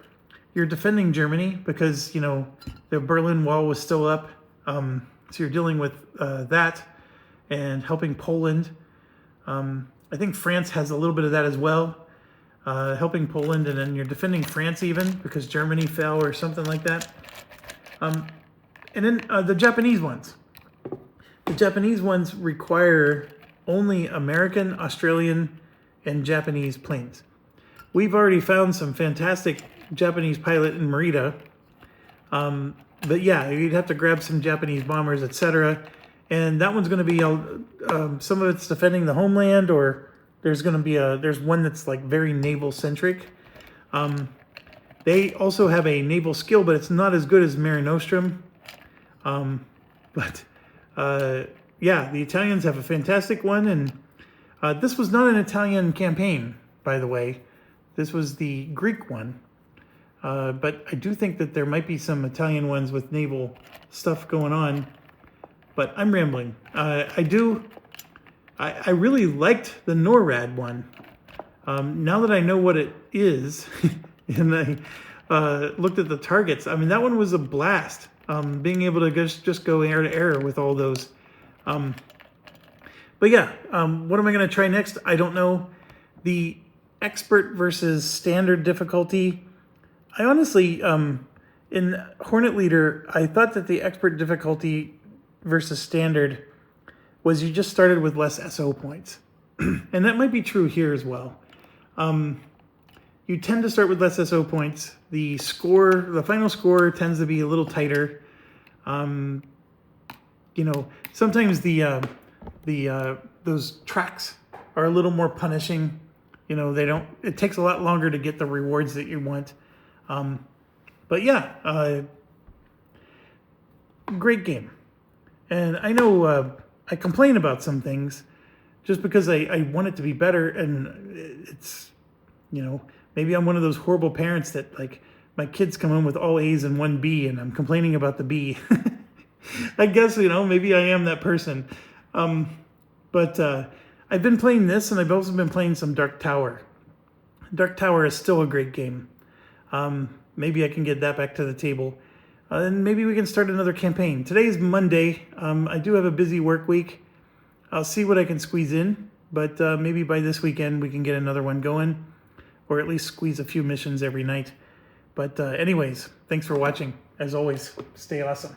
you're defending Germany because, you know, the Berlin Wall was still up. So you're dealing with that and helping Poland. I think France has a little bit of that as well, helping Poland, and then you're defending France even because Germany fell or something like that. And then the Japanese ones. The Japanese ones require only American, Australian, and Japanese planes. We've already found some fantastic Japanese pilot in Merida. But yeah, you'd have to grab some Japanese bombers, etc. And that one's going to be, some of it's defending the homeland, or there's going to be there's one that's like very naval centric. They also have a naval skill, but it's not as good as Mare Nostrum. Yeah, the Italians have a fantastic one, and this was not an Italian campaign, by the way. This was the Greek one. But I do think that there might be some Italian ones with naval stuff going on. But I'm rambling. I really liked the NORAD one. Now that I know what it is, and I looked at the targets, I mean, that one was a blast. Being able to just go air to air with all those. But yeah, what am I going to try next? I don't know. The expert versus standard difficulty. I honestly, in Hornet Leader, I thought that the expert difficulty versus standard was you just started with less SO points. And that might be true here as well. You tend to start with less SO points. The final score tends to be a little tighter. You know, sometimes those tracks are a little more punishing. You know, it takes a lot longer to get the rewards that you want. But yeah, great game. And I know I complain about some things just because I want it to be better, and it's, you know, maybe I'm one of those horrible parents that, like, my kids come home with all A's and 1 B, and I'm complaining about the B. I guess, you know, maybe I am that person. But I've been playing this, and I've also been playing some Dark Tower. Dark Tower is still a great game. Maybe I can get that back to the table. And maybe we can start another campaign. Today's Monday. I do have a busy work week. I'll see what I can squeeze in. But maybe by this weekend we can get another one going. Or at least squeeze a few missions every night. But anyways, thanks for watching. As always, stay awesome.